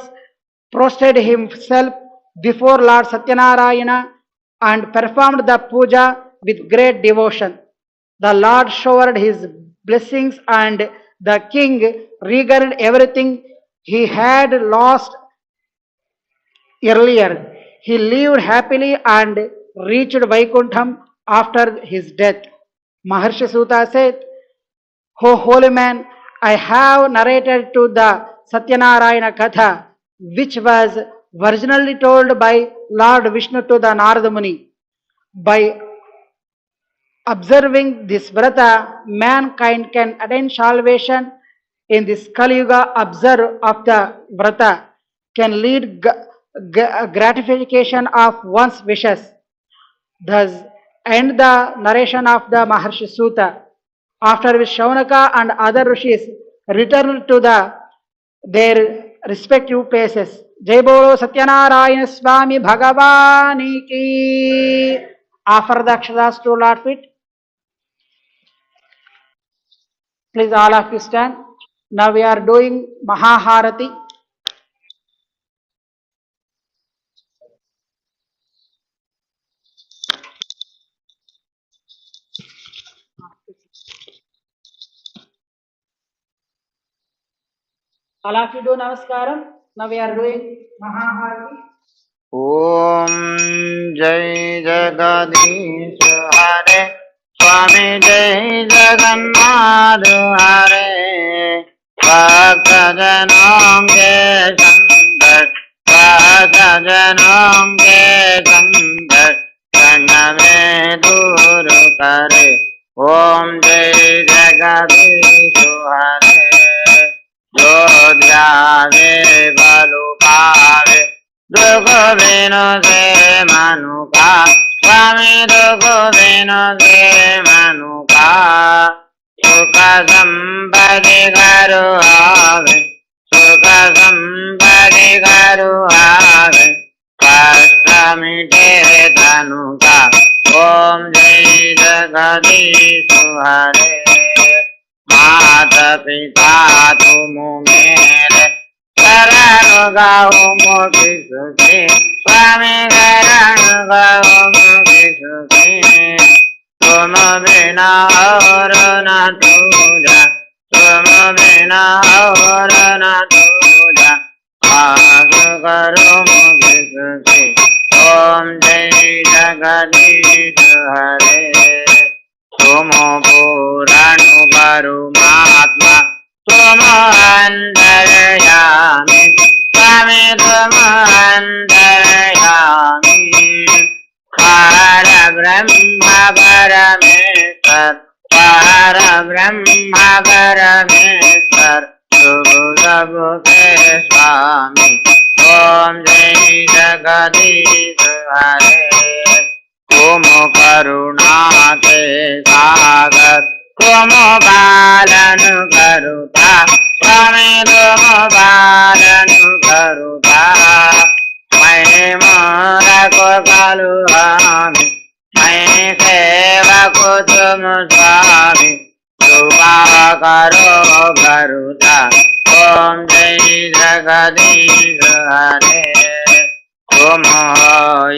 prostrated himself before Lord Satyanarayana, and performed the puja with great devotion. The Lord showered his blessings, and the king regained everything he had lost earlier. He lived happily and reached Vaikuntham after his death. Maharshi Suta said, O holy man, I have narrated to the Satyanarayana Katha, which was originally told by Lord Vishnu to the Narada Muni. By observing this vrata, mankind can attain salvation in this Kali Yuga. Observe of the vrata can lead gratification of one's wishes. Thus, end the narration of the Maharshi Suta. After which Shaunaka and other rishis returned to their respective places. Jai Bolo Satyanarayana Swami Bhagavani ki. Offer the akshatas to Lord feet. Please all of you stand. Now we are doing Mahaharati. All of you do Namaskaram. Now we are doing Mahaharati. ॐ जय जगदीश हरे स्वामी जय जगन्नाथ हरे भक्त जनों के संकट भक्त जनों के संकट क्षण में दूर करे ओम जय जगदीश हरे जो ध्यावे बलु पावे दुख बिनु से मनु का स्वामी दुख बिनु से मनु का सुख संपत्ति करो आवे सुख संपत्ति करो आवे कष्ट मिटे तनु का ओम जय जगदीश हरे माता पिता तुम मेरे शरण गाओ मोहि सुखी स्वामी शरण गाओ मोहि सुखी तुम बिना और न दूजा तुम बिना और न दूजा आग करो मोहि सुखी ओम जय जगदीश हरे तुम पुराण परमात्मा तुम अंतर्यामी स्वामी तुम अंतर्यामी पार ब्रह्म परमेश्वर पार ब्रह्म परमेश्वर सब के स्वामी ओम जय जगदीश हरे तुम करुणा के सागर तुम पालन करुता स्वामी तुम पालन करुता मैं मोरक कलुहामी मैं सेवक तुम स्वामी कृपा करो करुता ओम जय जगदीश हरे तुम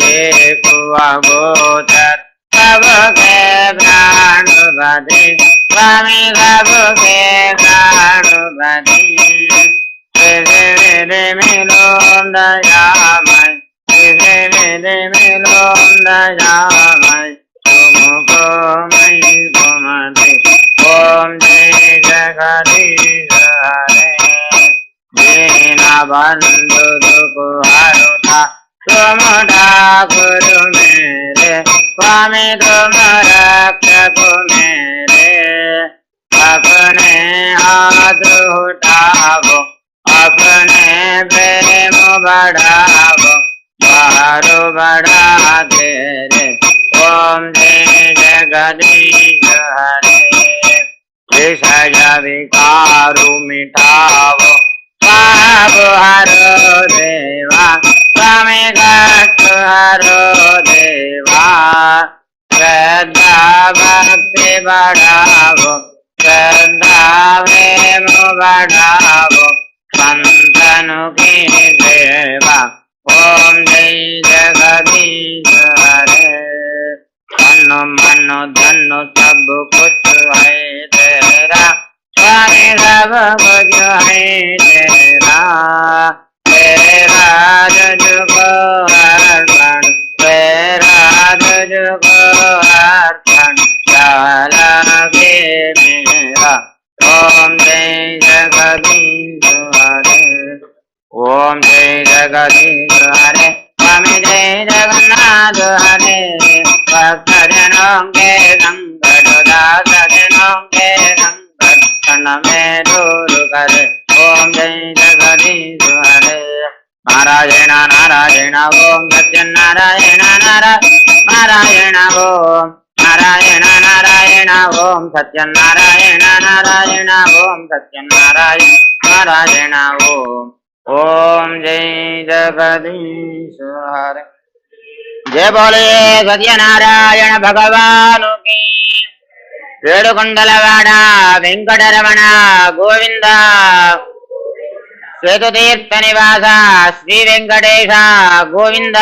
ये कुआ गोचर सबके प्राण बधे स्वामी सबके प्राण बधे विधि विधि मिलो दयामय विधि विधि मिलो दयामय तुमको मैं घुमते ओम जय जगदीश हरे दीन बंधु दुख हरुता तुम ठाकुर मेरे स्वामी तुम रक्षक मेरे अपने हाथ उठावो अपने प्रेम बढ़ावो बारो बढ़ा तेरे ओम जय जगदीश हरे विषय विकारु मिटावो पाप हरो देवा स्वामी कष्ट हरो देवा श्रद्धा भक्ति बढ़ावो श्रद्धा प्रेम बढ़ावो संतनु की सेवा ओम जय जगदीश हरे तनु मनु धनु सब कुछ है तेरा स्वामी सब कुछ है तेरा तेरा तुझको अर्पण तेरा तुझको अर्पण लगे मेरा ओम जय जगदीश हरे ओम जय जगदीश हरे स्वामी जय जगन्नाथ हरे भक्त जनों के संकट दास जनों के संकट क्षण में दूर करे ओम जय जगदीश हरे नारायण नारायण ओम सत्यनारायण नारायण ओम नारायण नारायण ओम सत्यनारायण नारायण ओम सत्यनारायण नारायण ओम ओम जय जगदीश हरे जय बोले सत्यनारायण भगवान की वेणुकुंडलवाड़ा वेंकटरमण गोविंद श्वेततीर्थ निवास Shri Venkatesh Govind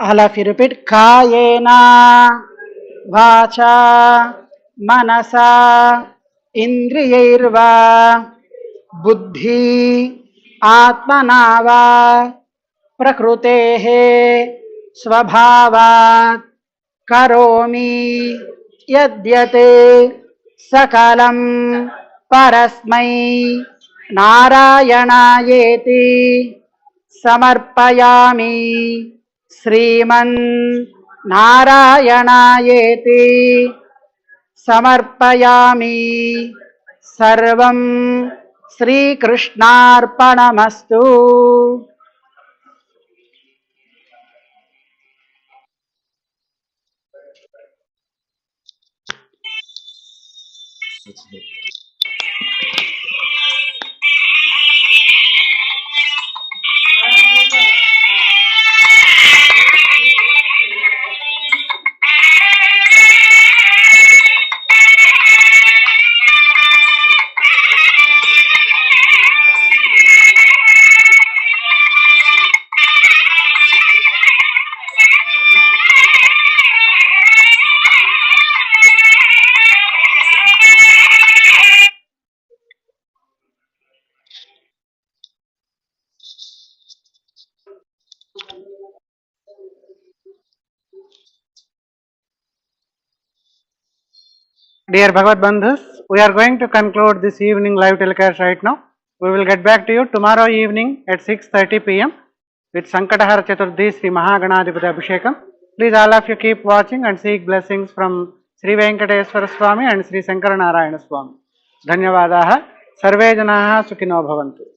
All of you repeat. Kayena vacha manasa indriyairva buddhi atmanava प्रकृतेः स्वभावात् करोमि यद्यत् सकलं परस्मै नारायणायेति समर्पयामि श्रीमन् नारायणायेति समर्पयामि सर्वं श्रीकृष्णार्पणमस्तु. Dear Bhagavad Bandhus, we are going to conclude this evening live telecast right now. We will get back to you tomorrow evening at 6:30 p.m. with Sankatahara Chaturthi Sri Mahaganadhipati Abhishekam. Please all of you keep watching and seek blessings from Sri Venkateswara Swamy and Sri Sankaranarayana Swamy. Dhanyavadaha. Sarve Janaha Sukhino Bhavantu.